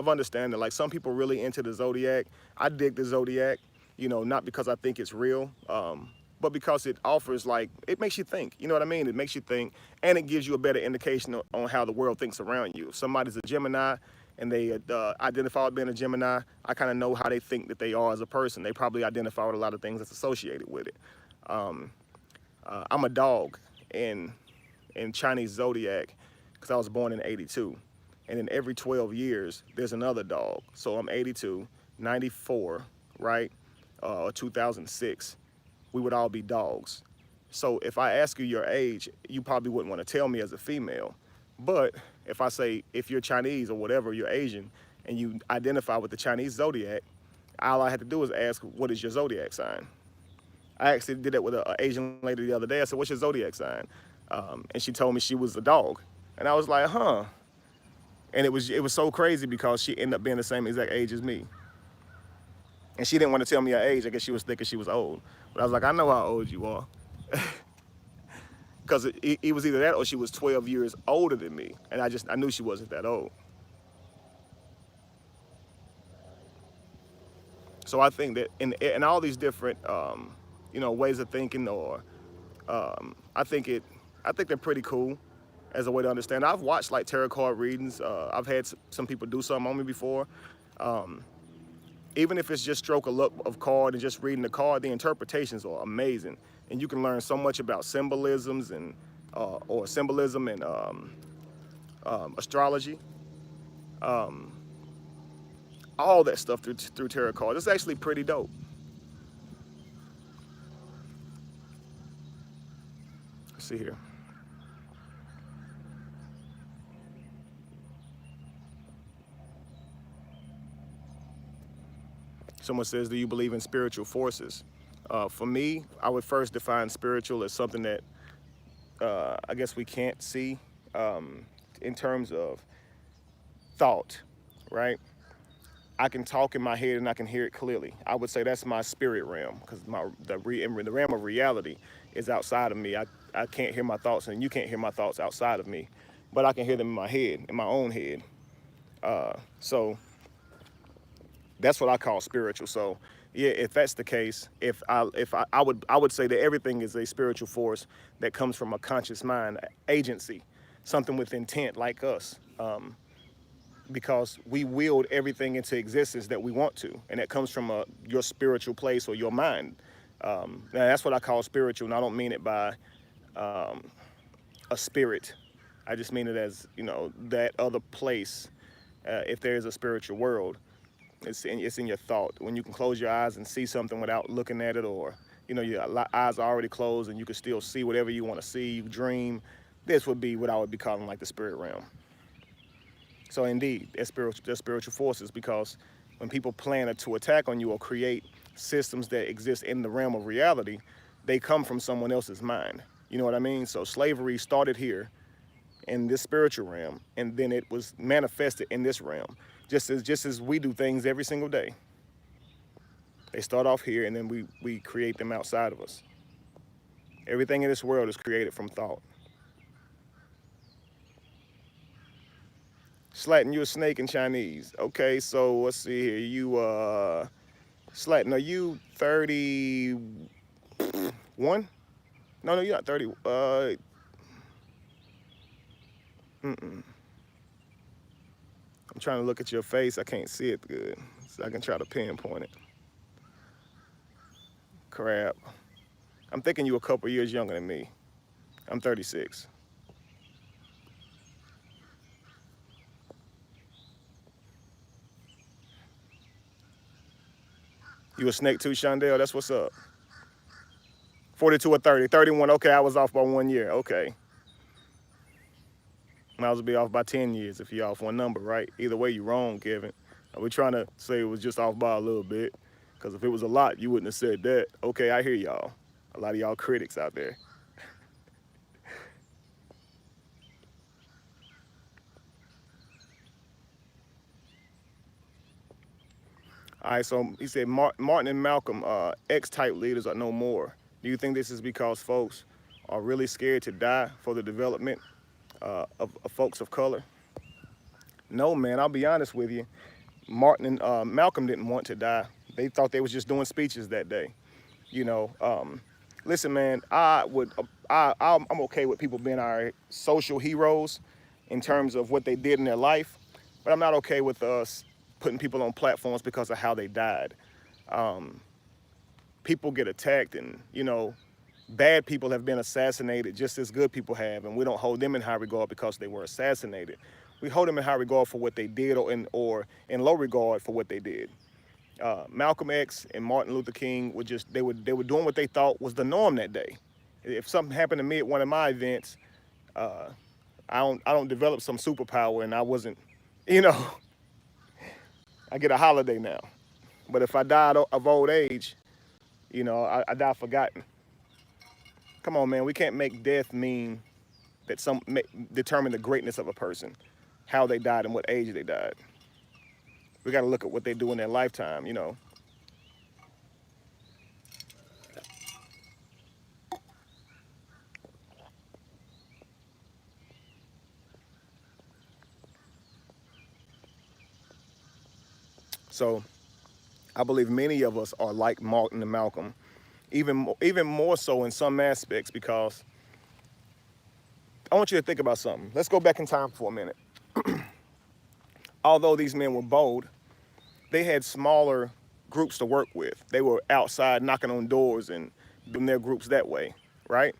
understanding. Like some people really into the zodiac. I dig the zodiac, not because I think it's real, but because it offers it makes you think. You know what I mean? It makes you think, and it gives you a better indication on how the world thinks around you. If somebody's a Gemini and they identify with being a Gemini, I kind of know how they think that they are as a person. They probably identify with a lot of things that's associated with it. I'm a dog in Chinese zodiac because I was born in '82. And in every 12 years, there's another dog. So I'm 82, 94, right? 2006. We would all be dogs. So if I ask you your age, you probably wouldn't want to tell me as a female. But if I say, if you're Chinese or whatever, you're Asian, and you identify with the Chinese zodiac, all I had to do is ask, what is your zodiac sign? I actually did that with an Asian lady the other day. I said, what's your zodiac sign? And she told me she was a dog. And I was like, huh. And it was so crazy because she ended up being the same exact age as me. And she didn't want to tell me her age. I guess she was thinking she was old. But I was like, I know how old you are. Because it was either that or she was 12 years older than me. And I knew she wasn't that old. So I think that in all these different, ways of thinking, or I think they're pretty cool as a way to understand. I've watched tarot card readings. I've had some people do something on me before. Even if it's just stroke a look of card and just reading the card, the interpretations are amazing. And you can learn so much about symbolisms and symbolism and astrology. All that stuff through tarot cards. It's actually pretty dope. Let's see here. Someone says, do you believe in spiritual forces? For me, I would first define spiritual as something that I guess we can't see in terms of thought, right? I can talk in my head and I can hear it clearly. I would say that's my spirit realm because the realm of reality is outside of me. I can't hear my thoughts and you can't hear my thoughts outside of me, but I can hear them in my head, in my own head. So that's what I call spiritual. So yeah, if that's the case, I would say that everything is a spiritual force that comes from a conscious mind, agency, something with intent like us. Because we wield everything into existence that we want to, and that comes from your spiritual place or your mind. Now that's what I call spiritual, and I don't mean it by a spirit. I just mean it as, that other place. If there is a spiritual world, it's in your thought. When you can close your eyes and see something without looking at it, or your eyes are already closed and you can still see whatever you want to see. You dream. This would be what I would be calling like the spirit realm. So indeed, they're spiritual forces, because when people plan to attack on you or create systems that exist in the realm of reality, they come from someone else's mind. You know what I mean? So slavery started here in this spiritual realm, and then it was manifested in this realm, just as we do things every single day. They start off here, and then we create them outside of us. Everything in this world is created from thought. Slatin, you a snake in Chinese. Okay, so let's see here. You, Slatin, are you 31? No, you're not 30. I'm trying to look at your face. I can't see it good, so I can try to pinpoint it. Crap. I'm thinking you a couple years younger than me. I'm 36. You a snake too, Shondell? That's what's up. 42 or 30? 31. Okay, I was off by 1 year. Okay. Might as well be off by 10 years if you're off one number, right? Either way, you're wrong, Kevin. We're trying to say it was just off by a little bit, because if it was a lot, you wouldn't have said that. Okay, I hear y'all. A lot of y'all critics out there. All right, so he said Martin and Malcolm, X-type leaders are no more. Do you think this is because folks are really scared to die for the development of folks of color? No, man, I'll be honest with you. Martin and Malcolm didn't want to die. They thought they was just doing speeches that day. Listen, man, I'm okay with people being our social heroes in terms of what they did in their life, but I'm not okay with us putting people on platforms because of how they died. People get attacked, and bad people have been assassinated just as good people have, and we don't hold them in high regard because they were assassinated. We hold them in high regard for what they did, or in low regard for what they did. Malcolm X and Martin Luther King were they were doing what they thought was the norm that day. If something happened to me at one of my events, I don't develop some superpower, and I wasn't, I get a holiday now. But if I died of old age, I die forgotten. Come on, man, we can't make death mean that determine the greatness of a person, how they died and what age they died. We got to look at what they do in their lifetime, So I believe many of us are like Martin and Malcolm, even more so in some aspects, because I want you to think about something. Let's go back in time for a minute. Although these men were bold, they had smaller groups to work with. They were outside knocking on doors and doing their groups that way, right?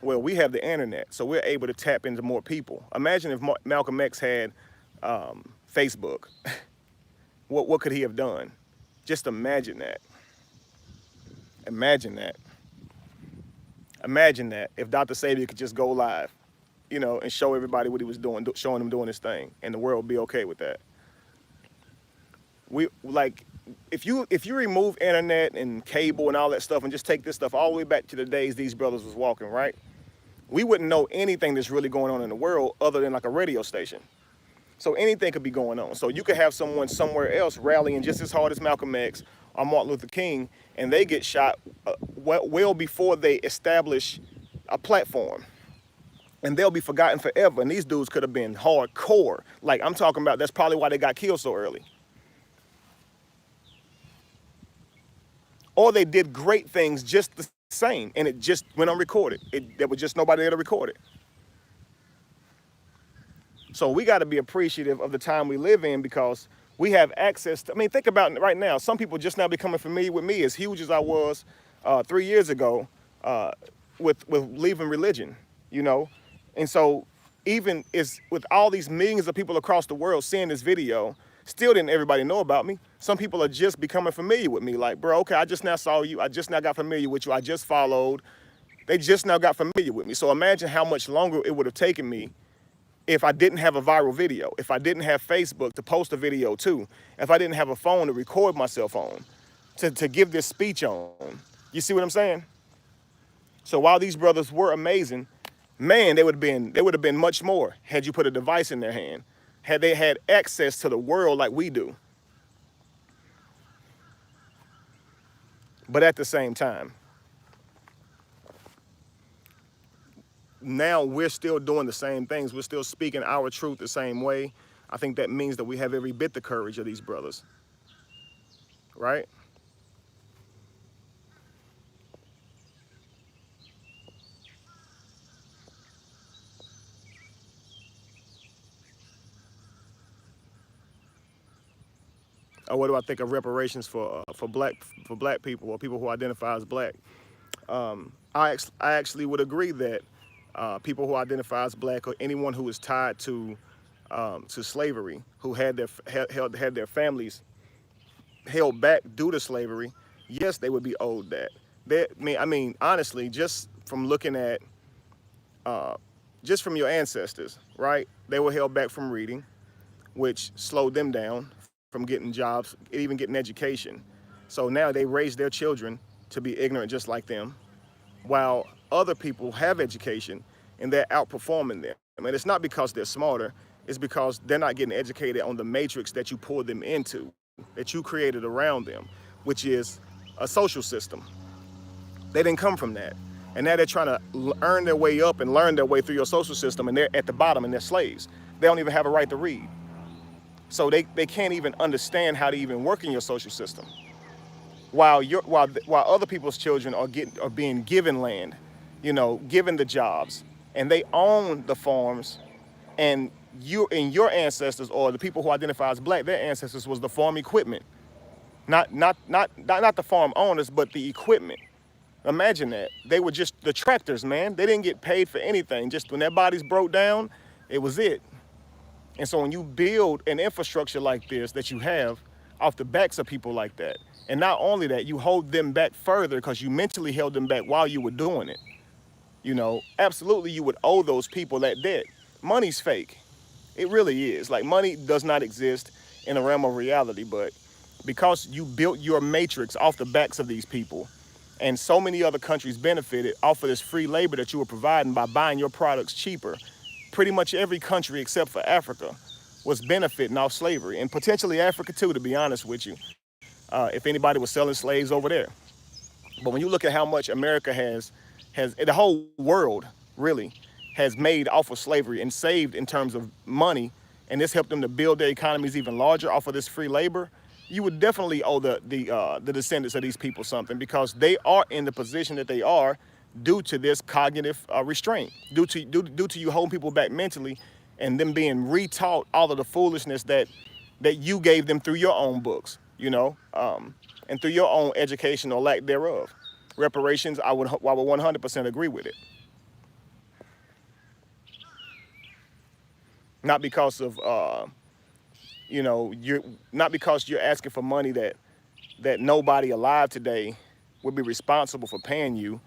Well, we have the internet, so we're able to tap into more people. Imagine if Malcolm X had Facebook. What could he have done? Just imagine that. Imagine that. Imagine that if Dr. Sabian could just go live, and show everybody what he was doing, showing him doing his thing, and the world would be okay with that. if you remove internet and cable and all that stuff and just take this stuff all the way back to the days these brothers was walking, right? We wouldn't know anything that's really going on in the world other than like a radio station. So anything could be going on. So you could have someone somewhere else rallying just as hard as Malcolm X or Martin Luther King, and they get shot well before they establish a platform. And they'll be forgotten forever. And these dudes could have been hardcore. Like I'm talking about, that's probably why they got killed so early. Or they did great things just the same, and it just went unrecorded. There was just nobody there to record it. So we got to be appreciative of the time we live in because we have access to, I mean, think about it right now. Some people just now becoming familiar with me as huge as I was 3 years ago with leaving religion, you know? And so even with all these millions of people across the world seeing this video, still didn't everybody know about me. Some people are just becoming familiar with me. Like, bro, okay, I just now saw you. I just now got familiar with you. I just followed. They just now got familiar with me. So imagine how much longer it would have taken me if I didn't have a viral video, if I didn't have Facebook to post a video to, if I didn't have a phone to record myself on, to give this speech on. You see what I'm saying? So while these brothers were amazing, man, they would have been much more had you put a device in their hand, had they had access to the world like we do. But at the same time, now we're still doing the same things. We're still speaking our truth the same way. I think that means that we have every bit the courage of these brothers, right? What do I think of reparations for black people or people who identify as black? I actually would agree that people who identify as black or anyone who is tied to slavery, who had their families held back due to slavery, yes, they would be owed that. I mean, honestly, just from looking at, just from your ancestors, right? They were held back from reading, which slowed them down from getting jobs, even getting education. So now they raise their children to be ignorant just like them, while other people have education and they're outperforming them. I mean, it's not because they're smarter, it's because they're not getting educated on the matrix that you pulled them into, that you created around them, which is a social system. They didn't come from that. And now they're trying to earn their way up and learn their way through your social system, and they're at the bottom and they're slaves. They don't even have a right to read. So they can't even understand how to even work in your social system. While other people's children are being given land, you know, given the jobs, and they own the farms, and your ancestors or the people who identify as black, their ancestors was the farm equipment. Not the farm owners, but the equipment. Imagine that. They were just the tractors, man. They didn't get paid for anything. Just when their bodies broke down, it was it. And so when you build an infrastructure like this that you have off the backs of people like that, and not only that, you hold them back further because you mentally held them back while you were doing it. You know, absolutely you would owe those people that debt. Money's fake. It really is. Like, money does not exist in the realm of reality, but because you built your matrix off the backs of these people, and so many other countries benefited off of this free labor that you were providing by buying your products cheaper. Pretty much every country except for Africa was benefiting off slavery, and potentially Africa too, to be honest with you, if anybody was selling slaves over there. But when you look at how much America has the whole world really has made off of slavery and saved in terms of money, and this helped them to build their economies even larger off of this free labor, you would definitely owe the descendants of these people something, because they are in the position that they are due to this cognitive restraint, due to you holding people back mentally and them being retaught all of the foolishness that you gave them through your own books, you know, and through your own education or lack thereof. Reparations, I would 100% agree with it. Not because of, you know, not because you're asking for money that nobody alive today would be responsible for paying you.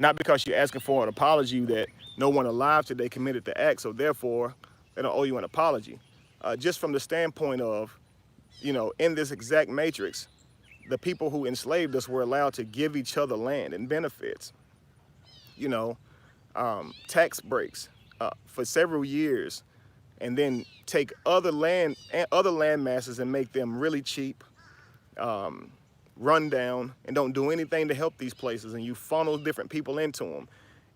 Not because you're asking for an apology that no one alive today committed the act, so therefore they don't owe you an apology. Just from the standpoint of, you know, in this exact matrix, the people who enslaved us were allowed to give each other land and benefits, you know, tax breaks for several years, and then take other land masses and make them really cheap, run down, and don't do anything to help these places, and you funnel different people into them.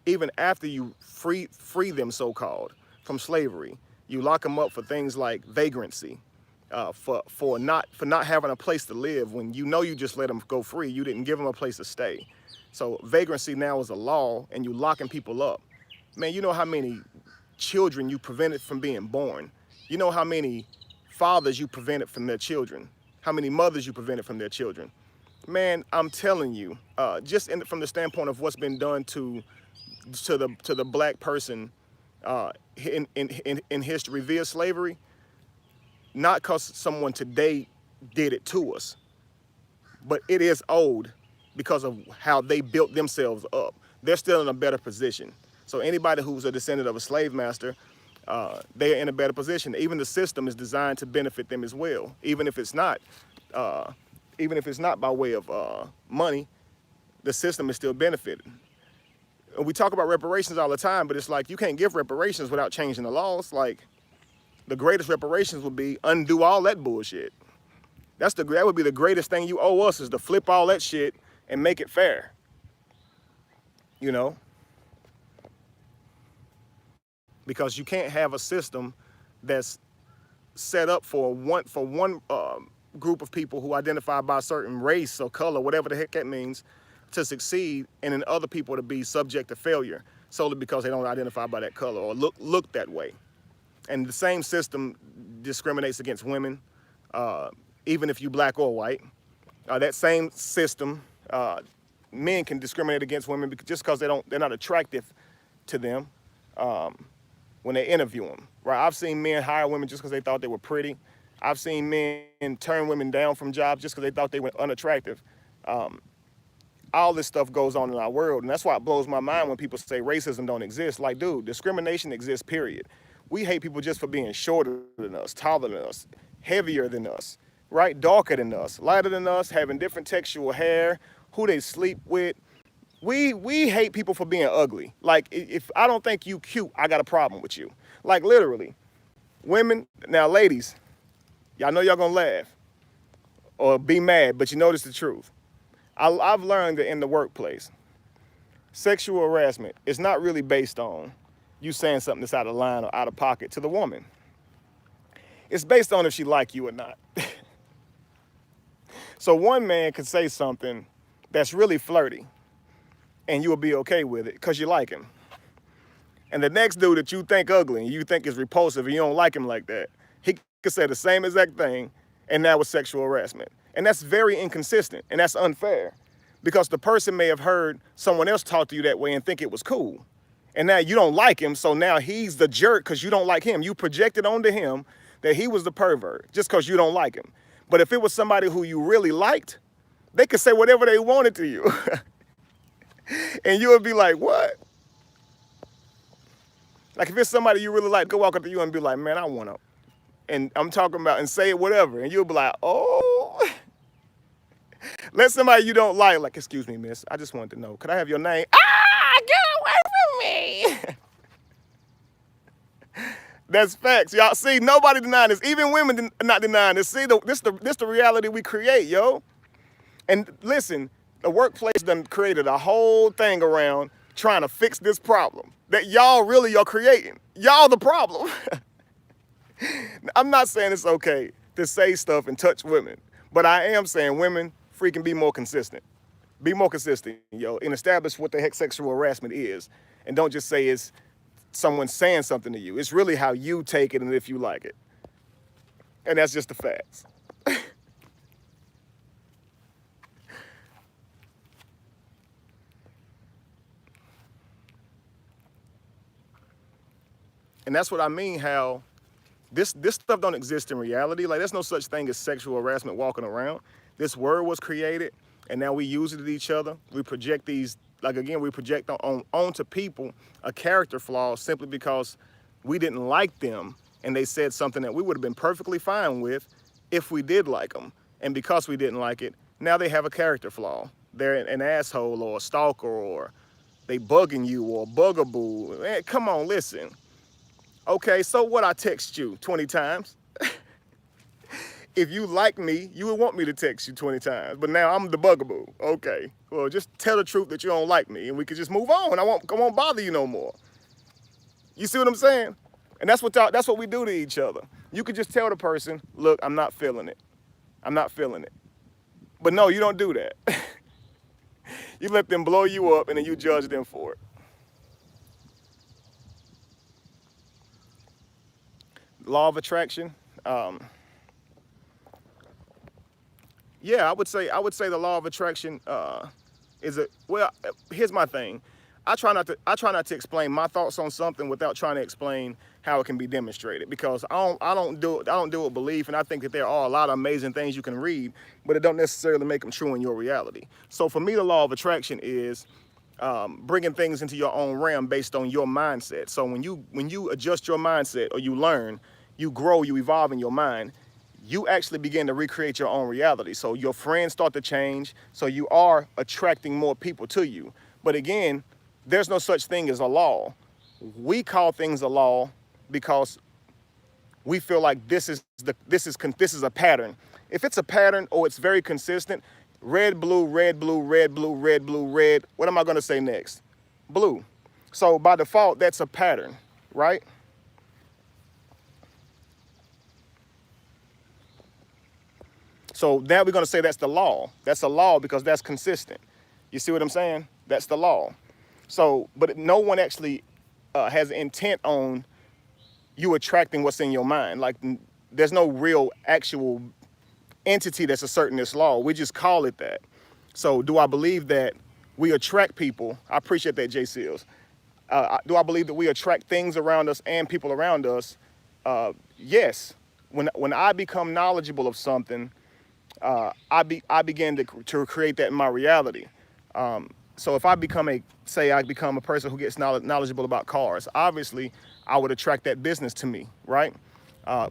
Even after you free them, so-called, from slavery, you lock them up for things like vagrancy, for not having a place to live. When you know you just let them go free, you didn't give them a place to stay. So vagrancy now is a law, and you locking people up. Man, you know how many children you prevented from being born. You know how many fathers you prevented from their children, how many mothers you prevented from their children. Man, I'm telling you, from the standpoint of what's been done to the black person in history via slavery, not because someone today did it to us, but it is owed because of how they built themselves up. They're still in a better position. So anybody who's a descendant of a slave master, they are in a better position. Even the system is designed to benefit them as well, even if it's not by way of money. The system is still benefiting. We talk about reparations all the time, but it's like you can't give reparations without changing the laws. Like, the greatest reparations would be undo all that bullshit. That would be the greatest thing you owe us, is to flip all that shit and make it fair. You know? Because you can't have a system that's set up for one group of people who identify by a certain race or color, whatever the heck that means, to succeed, and then other people to be subject to failure solely because they don't identify by that color or look that way. And the same system discriminates against women, even if you black or white. That same system, men can discriminate against women just because they're not attractive to them when they interview them. Right? I've seen men hire women just because they thought they were pretty. I've seen men turn women down from jobs just because they thought they were unattractive. All this stuff goes on in our world, and that's why it blows my mind when people say racism don't exist. Like, dude, discrimination exists, period. We hate people just for being shorter than us, taller than us, heavier than us, right? Darker than us, lighter than us, having different textual hair, who they sleep with. We hate people for being ugly. Like, if I don't think you cute, I got a problem with you. Like, literally. Women, now ladies, y'all know y'all gonna laugh or be mad, but you notice the truth. I've learned that in the workplace, sexual harassment is not really based on you saying something that's out of line or out of pocket to the woman. It's based on if she like you or not. So one man could say something that's really flirty, and you'll be okay with it because you like him. And the next dude that you think ugly and you think is repulsive and you don't like him like that, he could say the same exact thing, and that was sexual harassment. And that's very inconsistent, and that's unfair, because the person may have heard someone else talk to you that way and think it was cool. And now you don't like him, so now he's the jerk because you don't like him. You projected onto him that he was the pervert just because you don't like him. But if it was somebody who you really liked, they could say whatever they wanted to you. And you would be like, what? Like, if it's somebody you really like, go walk up to you and be like, man, I want to. And I'm talking about, and say whatever. And you'll be like, oh. Let somebody you don't like, excuse me, miss, I just wanted to know, could I have your name? Ah, get away from me. That's facts, y'all. See, nobody denying this. Even women not denying this. See, this the reality we create, yo. And listen, the workplace done created a whole thing around trying to fix this problem that y'all really are creating. Y'all the problem. I'm not saying it's okay to say stuff and touch women, but I am saying women freaking be more consistent. Be more consistent, yo, and establish what the heck sexual harassment is. And don't just say it's someone saying something to you. It's really how you take it and if you like it. And that's just the facts. And that's what I mean, how this stuff don't exist in reality. Like, there's no such thing as sexual harassment walking around. This word was created, and now we use it at each other. We project these, like, again, we project onto people a character flaw simply because we didn't like them, and they said something that we would have been perfectly fine with if we did like them. And because we didn't like it, Now they have a character flaw. They're an asshole or a stalker or they bugging you or bugaboo. Man, come on, listen. Okay, so what, I text you 20 times? If you like me, you would want me to text you 20 times. But now I'm the bugaboo. Okay, well, just tell the truth that you don't like me and we could just move on. I won't bother you no more. You see what I'm saying? And that's what we do to each other. You could just tell the person, look, I'm not feeling it. I'm not feeling it. But no, you don't do that. You let them blow you up and then you judge them for it. Law of attraction. Yeah, I would say the law of attraction is a well. Here's my thing. I try not to explain my thoughts on something without trying to explain how it can be demonstrated, because I don't do it with belief, and I think that there are a lot of amazing things you can read, but it don't necessarily make them true in your reality. So for me, the law of attraction is bringing things into your own realm based on your mindset. So when you adjust your mindset, or you learn, you grow, you evolve in your mind, you actually begin to recreate your own reality. So your friends start to change. So you are attracting more people to you. But again, there's no such thing as a law. We call things a law because we feel like this is a pattern. If it's a pattern or it's very consistent, red, blue, red, blue, red, blue, red, blue, red, what am I going to say next? Blue. So by default, that's a pattern, right? So now we're going to say that's the law. That's a law because that's consistent. You see what I'm saying? That's the law. So, but no one actually has intent on you attracting what's in your mind. Like, there's no real actual entity that's asserting this law. We just call it that. So do I believe that we attract people? I appreciate that, Jay Seals. Do I believe that we attract things around us and people around us? Yes. When I become knowledgeable of something, I begin to create that in my reality. So if I become a person who gets knowledgeable about cars, obviously I would attract that business to me, right?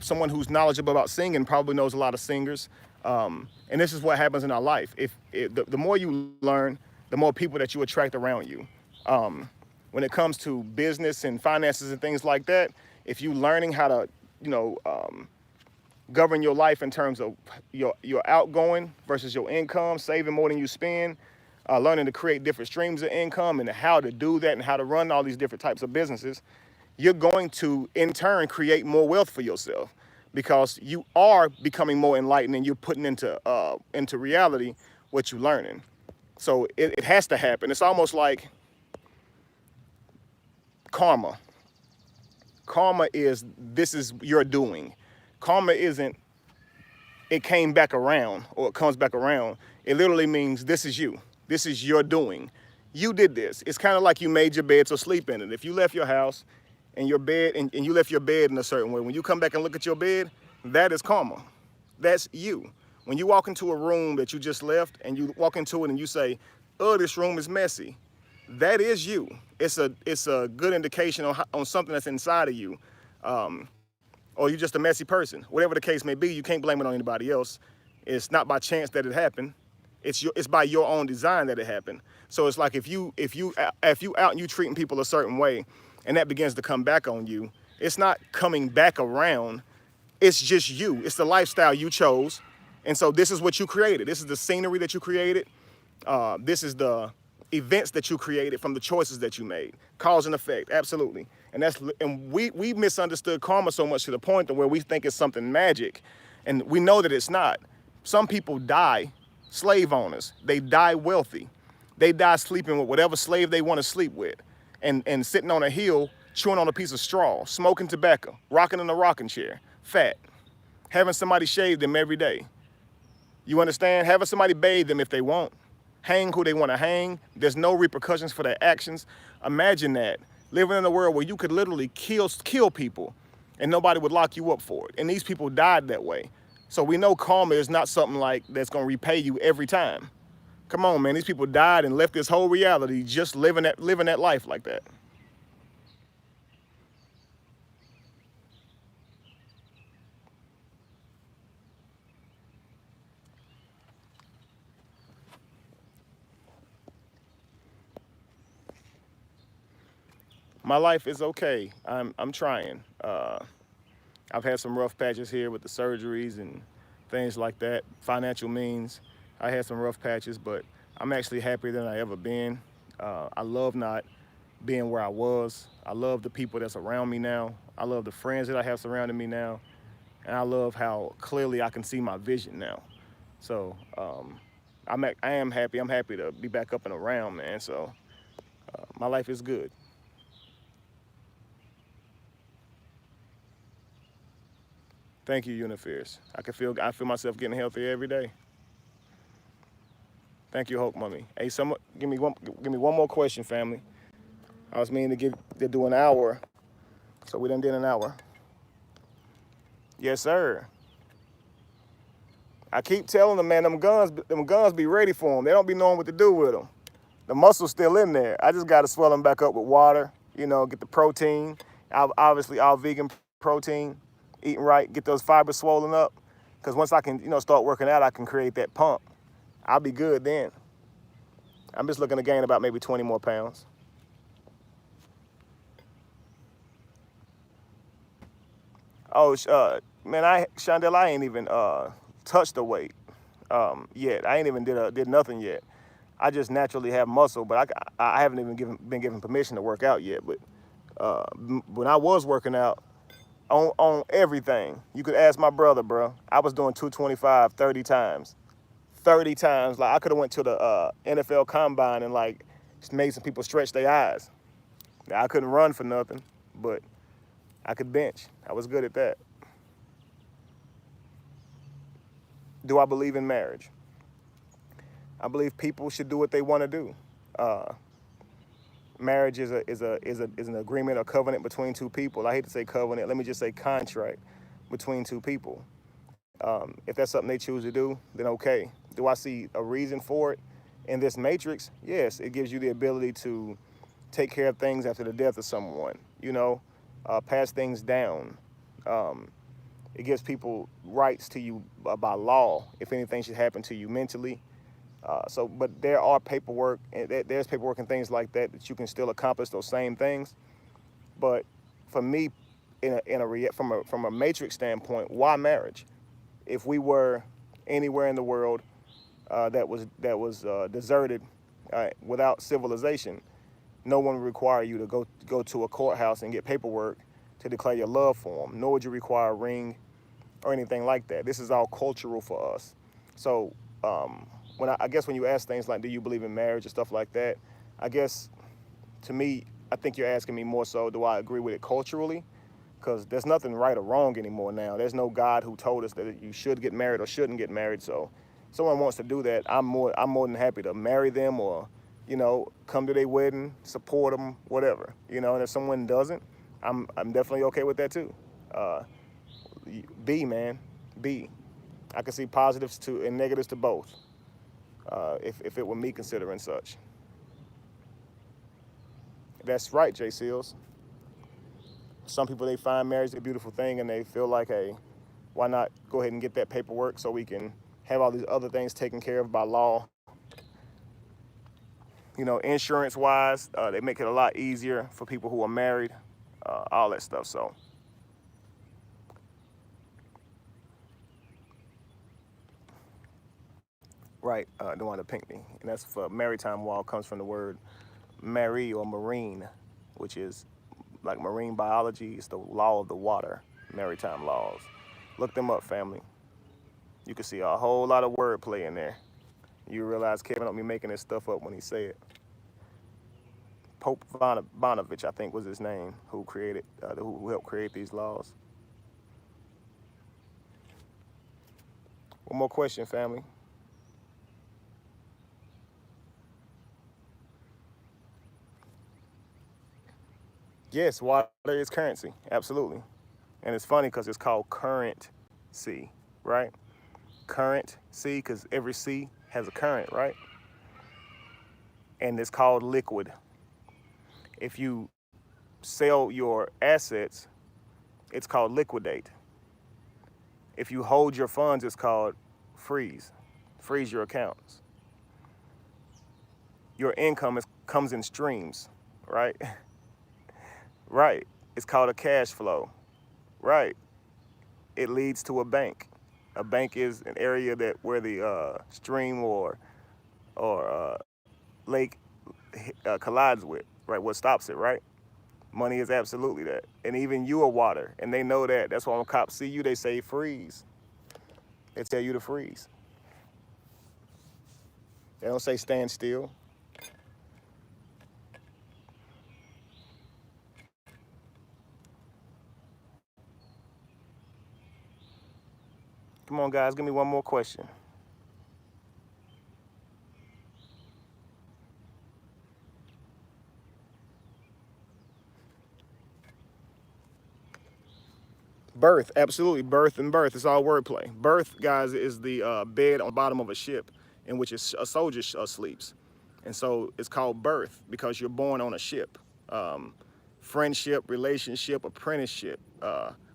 Someone who's knowledgeable about singing probably knows a lot of singers. And this is what happens in our life. The more you learn, the more people that you attract around you. When it comes to business and finances and things like that, if you learning how to, govern your life in terms of your outgoing versus your income, saving more than you spend, learning to create different streams of income and how to do that and how to run all these different types of businesses, you're going to, in turn, create more wealth for yourself because you are becoming more enlightened and you're putting into reality what you're learning. So it has to happen. It's almost like karma. Karma is, this is your doing. Karma isn't, it came back around or it comes back around. It literally means this is you. This is your doing. You did this. It's kind of like you made your bed, so sleep in it. If you left your house and your bed and you left your bed in a certain way, when you come back and look at your bed, that is karma. That's you. When you walk into a room that you just left and you walk into it and you say, oh, this room is messy, that is you. It's a good indication on something that's inside of you. Or you're just a messy person. Whatever the case may be, you can't blame it on anybody else. It's not by chance that it happened. It's by your own design that it happened. So it's like if you out and you treating people a certain way, and that begins to come back on you, it's not coming back around. It's just you. It's the lifestyle you chose, and so this is what you created. This is the scenery that you created. This is the events that you created from the choices that you made. Cause and effect, absolutely. And we misunderstood karma so much to the point to where we think it's something magic, and we know that it's not. Some people die slave owners. They die wealthy. They die sleeping with whatever slave they want to sleep with, and sitting on a hill, chewing on a piece of straw, smoking tobacco, rocking in a rocking chair, fat, having somebody shave them every day. You understand? Having somebody bathe them if they want, hang who they want to hang. There's no repercussions for their actions. Imagine that. Living in a world where you could literally kill people and nobody would lock you up for it. And these people died that way. So we know karma is not something like that's going to repay you every time. Come on, man. These people died and left this whole reality just living that life like that. My life is okay. I'm trying. I've had some rough patches here with the surgeries and things like that. Financial means. I had some rough patches, but I'm actually happier than I ever been. I love not being where I was. I love the people that's around me now. I love the friends that I have surrounding me now. And I love how clearly I can see my vision now. So I am happy. I'm happy to be back up and around, man. So my life is good. Thank you, Unifiers. I feel myself getting healthier every day. Thank you, Hulk Mummy. Hey, give me one more question, family. I was meaning to do an hour, so we done did an hour. Yes, sir. I keep telling them, man, them guns be ready for them. They don't be knowing what to do with them. The muscle's still in there. I just got to swell them back up with water, get the protein, obviously all vegan protein, eating right, get those fibers swollen up. Because once I can, start working out, I can create that pump. I'll be good then. I'm just looking to gain about maybe 20 more pounds. Oh, man, Shondell, I ain't even touched the weight yet. I ain't even did nothing yet. I just naturally have muscle, but I haven't even been given permission to work out yet. But when I was working out on everything, you could ask my brother, bro. I was doing 225 30 times. 30 times. Like I could have went to the NFL combine and like just made some people stretch their eyes. Now, I couldn't run for nothing, but I could bench. I was good at that. Do I believe in marriage? I believe people should do what they want to do. Marriage is an agreement or covenant between two people. I hate to say covenant. Let me just say contract between two people. If that's something they choose to do, then okay. Do I see a reason for it in this matrix? Yes, it gives you the ability to take care of things after the death of someone. Pass things down. It gives people rights to you by law if anything should happen to you mentally. But there are paperwork, and there's paperwork and things like that you can still accomplish those same things. But for me, from a matrix standpoint, why marriage? If we were anywhere in the world that was deserted without civilization, no one would require you to go to a courthouse and get paperwork to declare your love for them. Nor would you require a ring or anything like that. This is all cultural for us. So I guess when you ask things like, do you believe in marriage and stuff like that, I guess to me, I think you're asking me more so, do I agree with it culturally? Because there's nothing right or wrong anymore now. There's no God who told us that you should get married or shouldn't get married. So if someone wants to do that, I'm more than happy to marry them or, come to their wedding, support them, whatever. And if someone doesn't, I'm definitely okay with that too. Man. I can see positives to and negatives to both. If it were me considering such. That's right, Jay Seals. Some people, they find marriage a beautiful thing and they feel like, hey, why not go ahead and get that paperwork so we can have all these other things taken care of by law. Insurance wise, they make it a lot easier for people who are married, all that stuff. So right, don't want to pink me. And that's for maritime law, comes from the word marine or marine, which is like marine biology. It's the law of the water, maritime laws. Look them up, family. You can see a whole lot of wordplay in there. You realize Kevin don't be making this stuff up when he say it. Pope Bonovich, I think was his name, who helped create these laws. One more question, family. Yes, water is currency, absolutely. And it's funny because it's called currency, right? Current sea, because every sea has a current, right? And it's called liquid. If you sell your assets, it's called liquidate. If you hold your funds, it's called freeze. Freeze your accounts. Your income comes in streams, right? Right. It's called a cash flow. Right. It leads to a bank. A bank is an area that where the stream or lake collides with. Right. What stops it? Right. Money is absolutely that. And even you are water, and they know that. That's why when cops see you, they say freeze. They tell you to freeze. They don't say stand still. Come on, guys, give me one more question. Birth, absolutely, birth and birth. It's all wordplay. Birth, guys, is the bed on the bottom of a ship in which a soldier sleeps. And so it's called birth because you're born on a ship. Friendship, relationship, apprenticeship,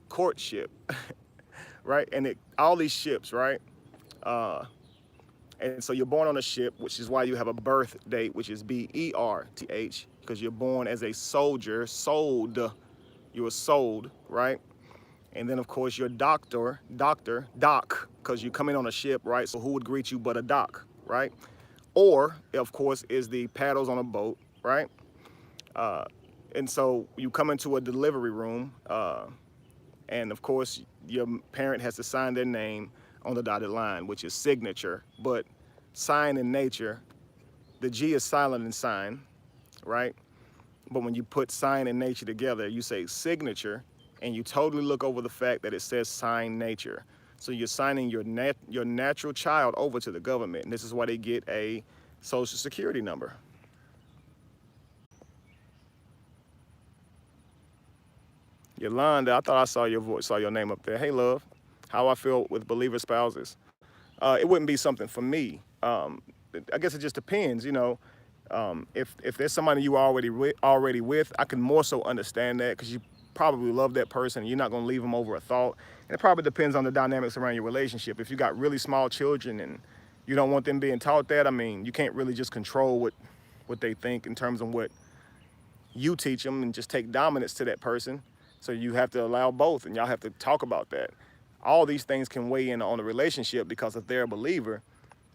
courtship, right? And all these ships, right? And so you're born on a ship, which is why you have a birth date, which is BERTH, because you're born as a soldier, sold. You were sold, right? And then, of course, your doc, because you come in on a ship, right? So who would greet you but a doc, right? Or, of course, is the paddles on a boat, right? And so you come into a delivery room, and, of course, your parent has to sign their name on the dotted line, which is signature. But sign in nature, the G is silent in sign, right? But when you put sign and nature together, you say signature, and you totally look over the fact that it says sign nature. So you're signing your natural child over to the government, and this is why they get a social security number. Yolanda, I thought I saw your voice, saw your name up there. Hey, love. How I feel with believer spouses. It wouldn't be something for me. I guess it just depends, you know. If there's somebody you already with, I can more so understand that because you probably love that person and you're not going to leave them over a thought. And it probably depends on the dynamics around your relationship. If you got really small children and you don't want them being taught that, I mean, you can't really just control what they think in terms of what you teach them and just take dominance to that person. So you have to allow both, and y'all have to talk about that. All these things can weigh in on the relationship because if they're a believer,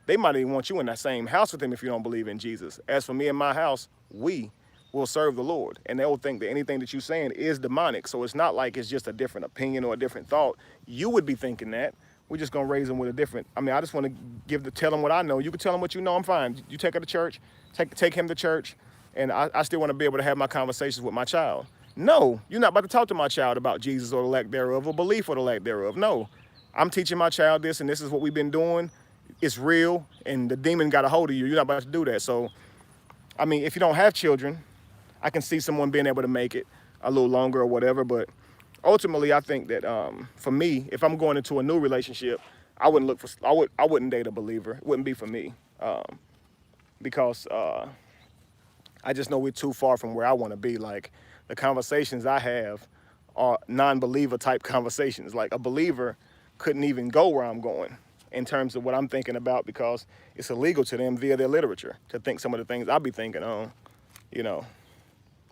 they might even want you in that same house with them if you don't believe in Jesus. As for me and my house, we will serve the Lord. And they'll think that anything that you're saying is demonic. So it's not like it's just a different opinion or a different thought. You would be thinking that. We're just going to raise them with a different. I mean, I just want to tell them what I know. You can tell them what you know. I'm fine. You take her to church, take him to church, and I still want to be able to have my conversations with my child. No, you're not about to talk to my child about Jesus or the lack thereof, or belief or the lack thereof. No, I'm teaching my child this, and this is what we've been doing. It's real, and the demon got a hold of you. You're not about to do that. So, I mean, if you don't have children, I can see someone being able to make it a little longer or whatever. But ultimately, I think that for me, if I'm going into a new relationship, I wouldn't date a believer. It wouldn't be for me because I just know we're too far from where I want to be. Like the conversations I have are non-believer type conversations. Like a believer couldn't even go where I'm going in terms of what I'm thinking about because it's illegal to them via their literature to think some of the things I'll be thinking on, you know.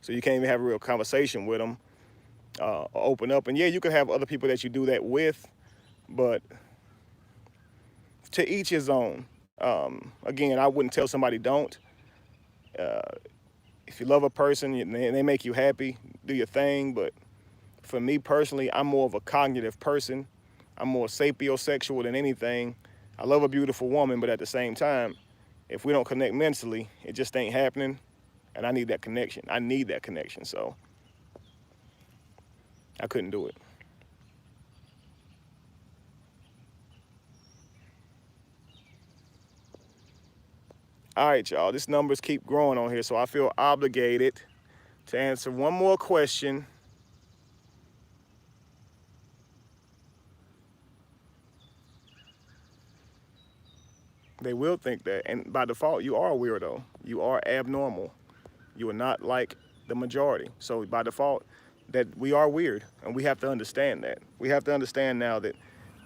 So you can't even have a real conversation with them or open up. And yeah, you can have other people that you do that with, but to each his own. Again, I wouldn't tell somebody don't. If you love a person and they make you happy, do your thing. But for me personally, I'm more of a cognitive person. I'm more sapiosexual than anything. I love a beautiful woman, but at the same time, if we don't connect mentally, it just ain't happening. And I need that connection. I need that connection. So I couldn't do it. All right, y'all. This numbers keep growing on here, so I feel obligated to answer one more question. They will think that, and by default, you are a weirdo. You are abnormal. You are not like the majority. So by default, that we are weird, and we have to understand that. We have to understand now that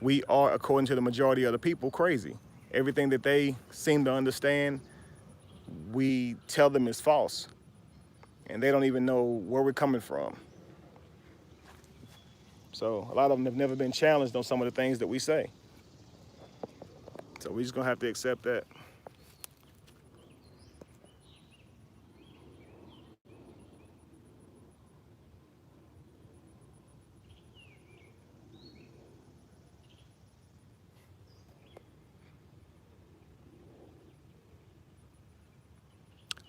we are, according to the majority of the people, crazy. Everything that they seem to understand, we tell them is false, and they don't even know where we're coming from. So a lot of them have never been challenged on some of the things that we say. So we're just gonna have to accept that.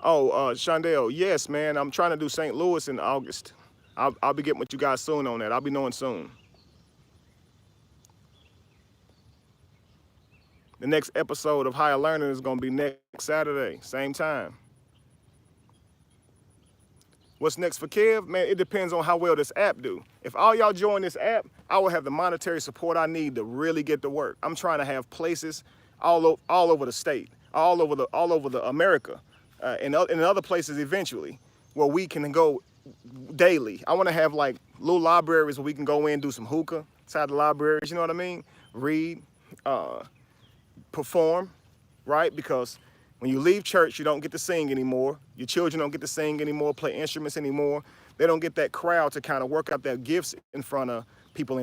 Oh, Shondell, yes, man. I'm trying to do St. Louis in August. I'll be getting with you guys soon on that. I'll be knowing soon. The next episode of Higher Learning is gonna be next Saturday, same time. What's next for Kev? Man, it depends on how well this app do. If all y'all join this app, I will have the monetary support I need to really get to work. I'm trying to have places all over the state, all over the America, and in other places eventually, where we can go daily. I want to have like little libraries where we can go in, do some hookah inside the libraries. You know what I mean? Read, perform, right? Because when you leave church, you don't get to sing anymore. Your children don't get to sing anymore, play instruments anymore. They don't get that crowd to kind of work out their gifts in front of people